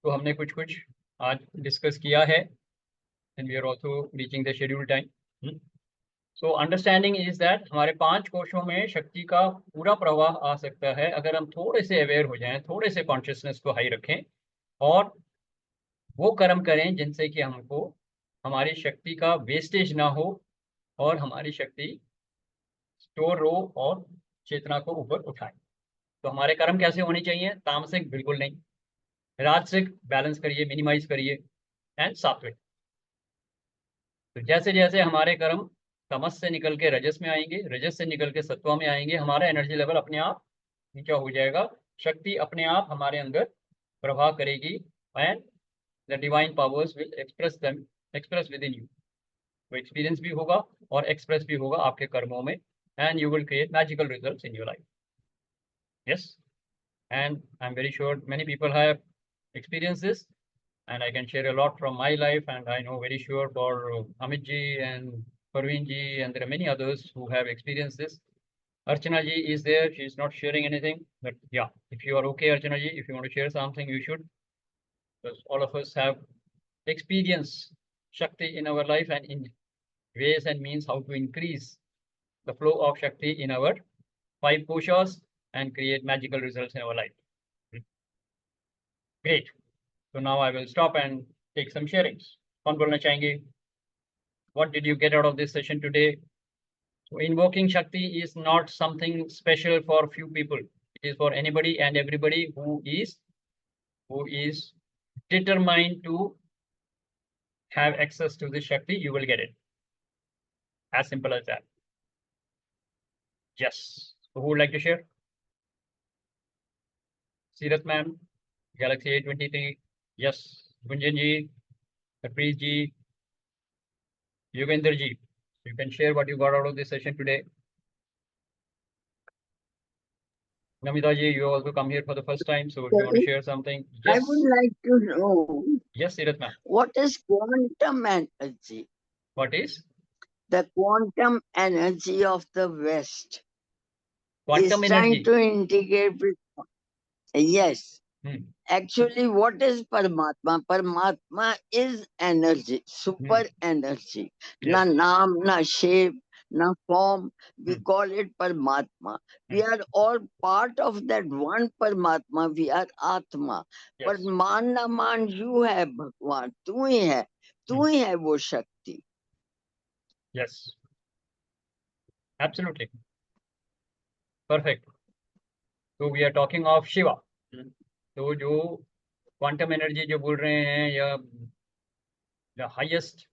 तो हमने कुछ आज discuss किया है, and we are also reaching the scheduled time. So understanding is that हमारे 5 कोशों में शक्ति का पूरा प्रवाह आ सकता है अगर हम थोड़े से अवेयर हो जाएं, थोड़े से कॉन्शियसनेस को हाई रखें और वो कर्म करें जिनसे कि हमको हमारी शक्ति का वेस्टेज ना हो और हमारी शक्ति स्टोर हो और चेतना को ऊपर उठाए। तो हमारे कर्म कैसे होने चाहिए? तामसिक बिल्कुल नहीं, राजसिक बैलेंस करिए, मिनिमाइज करिए, एंड सात्विक। तो जैसे जैसे हमारे कर्म तमस से निकल के रजस में आएंगे, रजस से निकल के सत्व में आएंगे, हमारा एनर्जी लेवल अपने आप नीचा हो जाएगा, शक्ति अपने आप हमारे अंदर प्रवाह करेगी, and the divine powers will express within you. वो एक्सपीरियंस भी होगा और एक्सप्रेस भी होगा आपके कर्मों में, and you will create magical results in your life. Yes, and I'm very sure many people have experienced this, and I can share a lot from my life, and I know very sure for Amit ji and Parveen ji, and there are many others who have experienced this. Archana ji is there, she is not sharing anything, but yeah, if you are okay, Archana ji, if you want to share something, you should, because all of us have experienced Shakti in our life and in ways and means how to increase the flow of Shakti in our 5 koshas and create magical results in our life. Great. So now I will stop and take some sharings. Kaun bolna chahenge? What did you get out of this session today? So invoking Shakti is not something special for few people. It is for anybody and everybody who is determined to have access to this Shakti. You will get it. As simple as that. Yes. So who would like to share? Sirat ma'am, Galaxy A23. Yes. Gunjan ji, Harpreet ji, Yogendra ji. You can share what you got out of this session today. Namita ji, you also come here for the first time, so if you want to share something. Yes. I would like to know. Yes, Sirat ma'am. What is quantum energy? What is? The quantum energy of the West. Quantum is energy. Trying to integrate with. Yes. Actually, what is Paramatma? Paramatma is energy, super energy. Yes. Na naam, na shape, na form. We call it Paramatma. We are all part of that one Paramatma. We are Atma. Yes. But मान ना मान you है भगवान, तू ही है वो शक्ति. Yes. Absolutely. Perfect. So we are talking of Shiva. तो जो क्वांटम एनर्जी जो बोल रहे हैं या द हाईएस्ट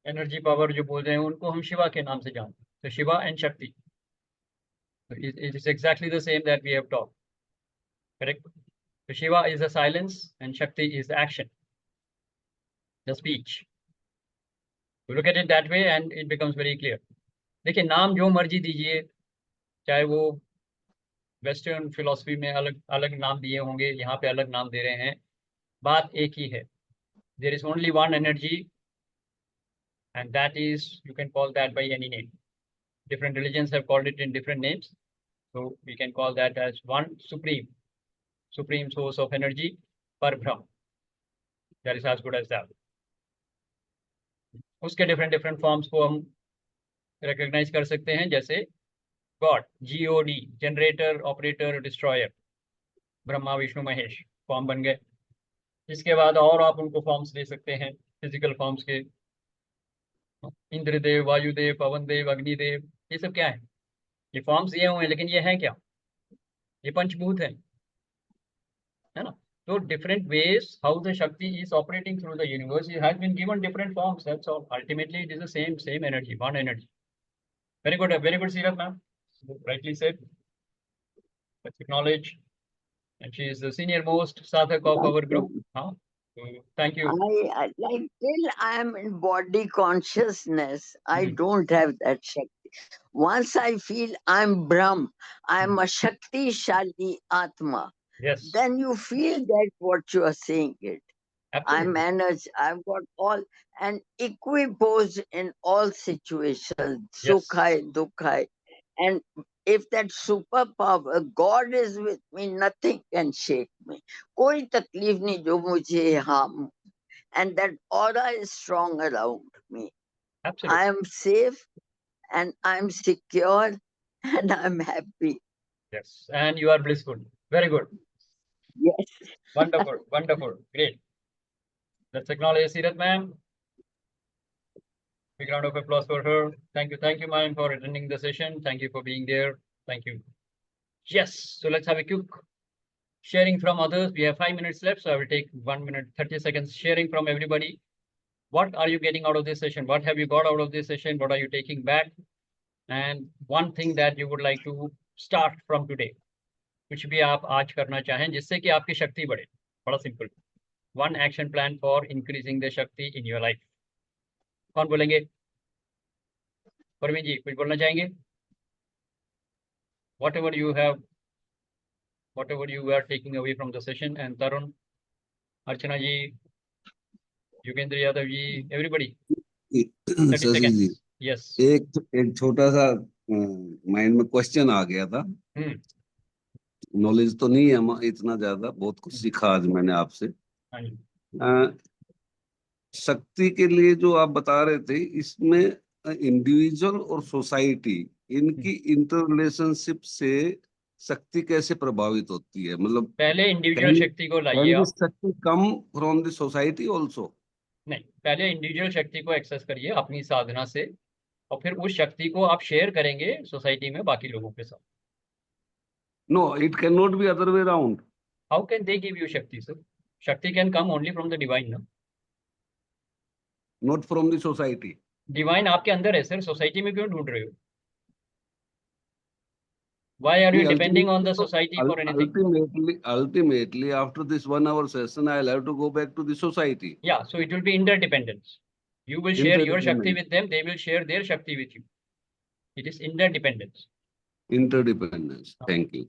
एनर्जी पावर जो बोल रहे हैं उनको हम शिवा के नाम से जानते हैं. तो शिवा एंड शक्ति. It is exactly the same that we have talked. Correct? So Shiva is the silence and Shakti is the action, the speech. You look at it that way and it becomes very clear. देखिए नाम जो मर्जी दीजिए, चाहे वो western philosophy में अलग अलग नाम दिए होंगे, यहाँ पे अलग नाम दे रहे हैं, बात एक ही है. There is only one energy, and that is, you can call that by any name. Different religions have called it in different names. So we can call that as one supreme source of energy, Parbrahm. That is as good as that. उसके different forms को हम recognize कर सकते हैं, जैसे God, God, generator, operator, destroyer, Brahma Vishnu Mahesh form बन गए. इसके बाद और आप उनको फॉर्म्स दे सकते हैं, फिजिकल फॉर्म्स के, इंद्रदेव, वायुदेव, पवन देव, अग्निदेव, ये सब क्या है? ये फॉर्म्स दिए हुए हैं, लेकिन ये है क्या? ये पंचभूत है ना? तो different ways how the shakti is operating through the universe has been given different forms. That's all. Ultimately it is the same energy, one energy. Very good Seerat ma'am, rightly said. Let's acknowledge. And she is the senior most sadhak of our group. So thank you. I like till I am in body consciousness, I don't have that Shakti. Once I feel I'm Brahm, I'm a Shakti Shali Atma. Yes. Then you feel that what you are saying it. Absolutely. I'm energy. I've got all and equiposed in all situations. Yes. Sukhai, dukhai. And if that superpower, God is with me, nothing can shake me. Koi takleef nahi jo mujhe harm. And that aura is strong around me. Absolutely. I am safe and I'm secure and I'm happy. Yes. And you are blissful. Very good. Yes. Wonderful. Wonderful. Great. Let's acknowledge Seerat ma'am. Big round of applause for her. Thank you, ma'am, for attending the session. Thank you for being there. Thank you. Yes. So let's have a quick sharing from others. We have 5 minutes left, so I will take 1 minute, 30 seconds sharing from everybody. What are you getting out of this session? What have you got out of this session? What are you taking back? And one thing that you would like to start from today. कुछ भी आप आज करना चाहें जिससे कि आपकी शक्ति बढ़े. बड़ा simple. One action plan for increasing the शक्ति in your life. कौन बोलेंगे? परवीन जी कुछ बोलना चाहेंगे? Whatever you are taking away from the session, and Tarun, Archana ji, Yogendra Yadav ji, everybody. 30 seconds. Yes. एक छोटा सा माइंड में क्वेश्चन आ गया था. नॉलेज तो नहीं है इतना ज्यादा, बहुत कुछ सीखा आज मैंने आपसे. शक्ति के लिए जो आप बता रहे थे, इसमें इंडिविजुअल और सोसाइटी, इनकी इंटर रिलेशनशिप से शक्ति कैसे प्रभावित होती है? मतलब पहले इंडिविजुअल शक्ति को लाइए आप. शक्ति come from the society also? नहीं, पहले इंडिविजुअल शक्ति को एक्सेस करिए अपनी साधना से, और फिर उस शक्ति को आप शेयर करेंगे सोसाइटी में बाकी लोगों के साथ. No, it cannot be other way around. How can they give you Shakti, sir? Shakti can come only from the divine, no? Not from the society. Divine आपके अंदर है सर, सोसाइटी में क्यों ढूंढ रहे हो? Why are you depending on the society for anything? Ultimately, after this 1 hour session, I'll have to go back to the society. Yeah, so it will be interdependence. You will share your Shakti with them, they will share their Shakti with you. It is interdependence. Interdependence. Thank you.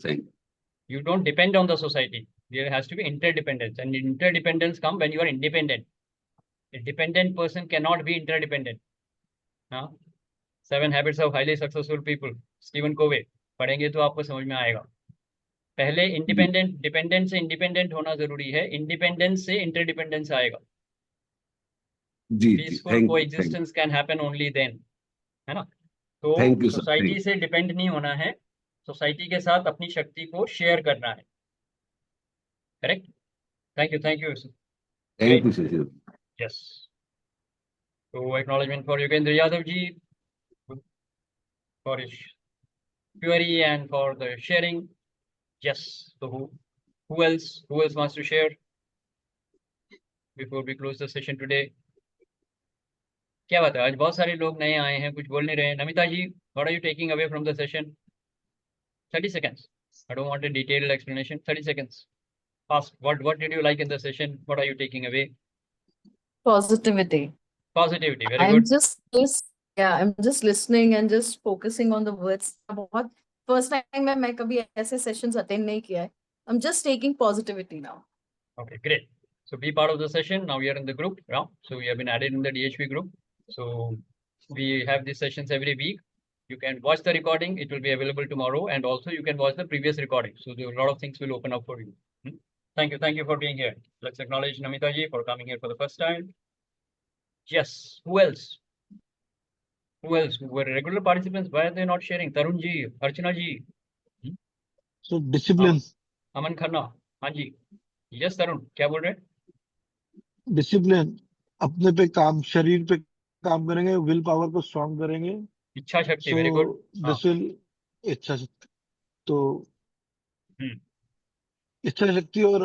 You don't depend on the society. There has to be interdependence, and interdependence comes when you are independent. A dependent person cannot be interdependent. 7 Habits of Highly Successful People, Stephen Covey. पढ़ेंगे तो आपको समझ में आएगा. पहले dependent से independent होना जरूरी है, इंडिपेंडेंस से इंटरडिपेंडेंस आएगा. Peaceful coexistence can happen only then, है ना? तो सोसाइटी से डिपेंड नहीं होना है, सोसाइटी के साथ अपनी शक्ति को शेयर करना है. Correct. Thank you sir. Yes. तो acknowledgement for Yogendra Yadav ji for his query and for the sharing. Yes. So who else wants to share before we close the session today? क्या बात है, आज बहुत सारे लोग नए आए हैं, कुछ बोल नहीं रहे हैं. नमिता जी, what are you taking away from the session? 30 seconds. I don't want a detailed explanation. 30 seconds. Ask what did you like in the session? What are you taking away? Positivity. Very good. I'm just listening and just focusing on the words. बहुत first time मैं कभी ऐसे sessions attend नहीं किया है. I'm just taking positivity now. Okay, great. So be part of the session. Now we are in the group now. So we have been added in the DHP group. So we have these sessions every week. You can watch the recording. It will be available tomorrow. And also you can watch the previous recording. So there are a lot of things will open up for you. Thank you. Thank you for being here. Let's acknowledge Namita ji for coming here for the first time. Yes. Who else? Who else? Who were regular participants? Why are they not sharing? Tarun ji, Archana ji. So discipline. Aman Khanna. हाँ जी. Yes, Tarun. क्या बोल रहे हैं? Discipline, अपने पे काम, शरीर पे काम करेंगे, विल पावर को स्ट्रॉन्ग करेंगे. इच्छा शक्ति. Very good. दिस विल, इच्छा शक्ति. तो इच्छा शक्ति और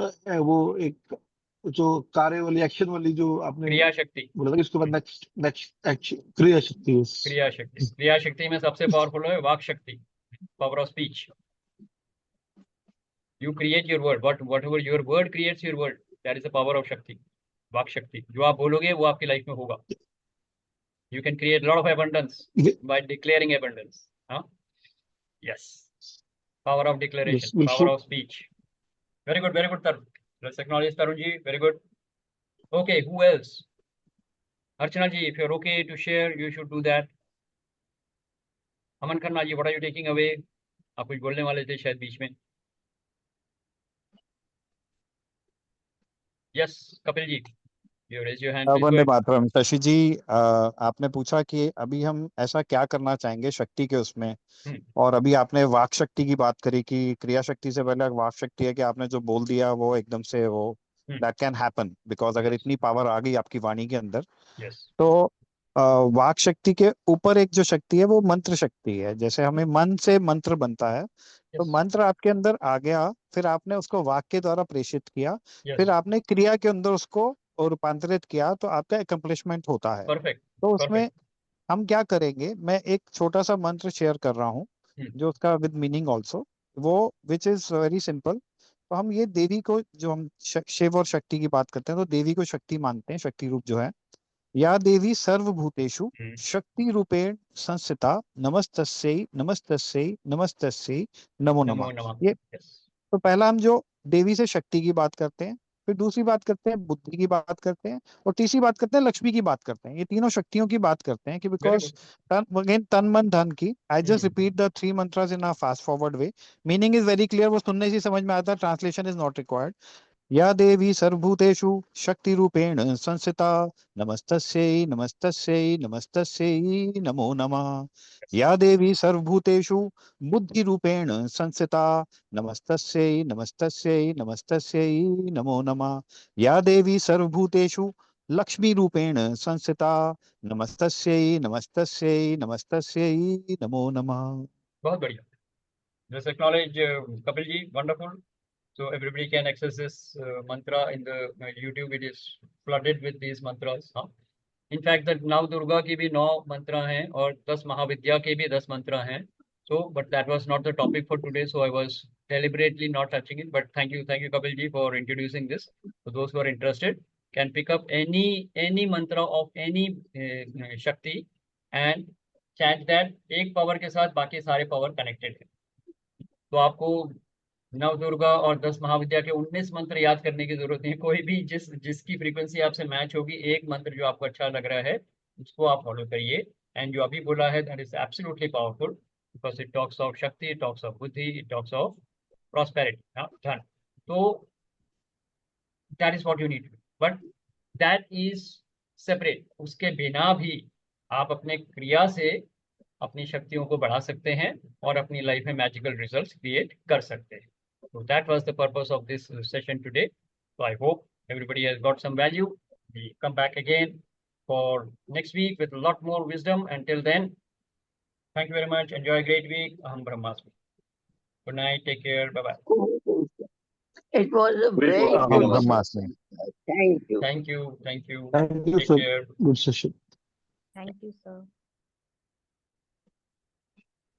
वो एक जो कार्य वाली, एक्शन वाली जो आपने क्रिया शक्ति बोला था, इसके बाद नेक्स्ट एक्शन क्रिया शक्ति. क्रिया शक्ति. क्रिया शक्ति में सबसे पावरफुल है वाक शक्ति, power of speech. You create your word. Whatever your word creates your world. That is the power of Shakti. वाक शक्ति. जो आप बोलोगे वो आपकी लाइफ में होगा. You can create a lot of abundance by declaring abundance. Huh? Yes. Power of declaration. Yes, power of speech. Very good. Very good, Tarun. Let's acknowledge Tarun ji. Very good. Okay. Who else? Archana ji, if you're okay to share, you should do that. Aman Khanna ji, what are you taking away? आप कुछ बोलने वाले थे शायद बीच में. Yes, Kapil ji, you raise your hand. Vande Mataram. Shashi जी, आपने पूछा कि अभी हम ऐसा क्या करना चाहेंगे शक्ति के उसमें, और अभी आपने वाक शक्ति की बात करी कि क्रिया शक्ति से पहले वाक शक्ति है कि आपने जो बोल दिया वो एकदम से वो दैट कैन हैपन, बिकॉज अगर इतनी पावर आ गई आपकी वाणी के अंदर, तो वाक शक्ति के ऊपर एक जो शक्ति है वो मंत्र शक्ति है. जैसे हमें मन से मंत्र बनता है, तो मंत्र आपके अंदर आ गया, फिर आपने उसको वाक के द्वारा प्रेषित किया, फिर आपने क्रिया के अंदर उसको रूपांतरित किया, तो आपका एकम्प्लिशमेंट होता है. तो उसमें हम क्या करेंगे, मैं एक छोटा सा मंत्र शेयर कर रहा हूँ जो उसका विद मीनिंग ऑल्सो, वो विच इज वेरी सिंपल. तो हम ये देवी को, जो हम शिव और शक्ति की बात करते हैं, तो देवी को शक्ति मानते हैं, शक्ति रूप जो है. या देवी सर्वभूतेषु शक्ति रूपेण संस्थिता नमस्तस्यै नमस्तस्यै नमस्तस्यै नमो नमः. ये तो पहला हम जो देवी से शक्ति की बात करते हैं, फिर दूसरी बात करते हैं बुद्धि की बात करते हैं, और तीसरी बात करते हैं लक्ष्मी की बात करते हैं. ये तीनों शक्तियों की बात करते हैं कि बिकॉज अगेन तन मन धन की. I just repeat the 3 mantras in a fast forward way. Meaning is very clear, वो सुनने से समझ में आता है, ट्रांसलेशन इज नॉट रिक्वायर्ड. या देवी सर्वभूतेषु शक्ति रूपेण संस्थिता नमस्तस्यै नमस्तस्यै नमस्तस्यै नमो नमः. या देवी सर्वभूतेषु बुद्धि रूपेण संस्थिता नमस्तस्यै नमस्तस्यै नमस्तस्यै नमो नमः. या देवी सर्वभूतेषु लक्ष्मी रूपेण संस्थिता नमस्तस्यै नमस्तस्यै नमस्तस्यै नमो नमः. बहुत बढ़िया. Just acknowledge Kapil ji. Wonderful. So everybody can access this mantra in the YouTube. It is flooded with these mantras. In fact, the Nav Durga की भी 9 मंत्र हैं और 10 महाविद्या के भी 10 मंत्र हैं. So, but that was not the topic for today. So I was deliberately not touching it. But thank you Kapil ji for introducing this. So those who are interested can pick up any mantra of any Shakti and chant that. एक power के साथ बाकी सारे power connected है. तो आपको नव दुर्गा और 10 महाविद्या के 19 मंत्र याद करने की जरूरत नहीं है. कोई भी जिसकी फ्रीक्वेंसी आपसे मैच होगी, एक मंत्र जो आपको अच्छा लग रहा है उसको आप फॉलो करिए. एंड जो अभी बोला है that is absolutely powerful, because it talks of शक्ति, इट टॉक्स ऑफ बुद्धि, इट टॉक्स ऑफ प्रॉस्पेरिटी, धन. तो that is what you need. But that is separate. उसके बिना भी आप अपने क्रिया से अपनी शक्तियों को बढ़ा सकते हैं और अपनी लाइफ में मैजिकल रिजल्ट्स क्रिएट कर सकते हैं. So that was the purpose of this session today. So I hope everybody has got some value. We come back again for next week with a lot more wisdom. Until then, thank you very much. Enjoy a great week. Aham Brahmasmi. Good night. Take care. Bye-bye. It was a very good Brahmasmi. Thank you. Thank you. Thank you, Take sir. care. Good session. Thank you, sir.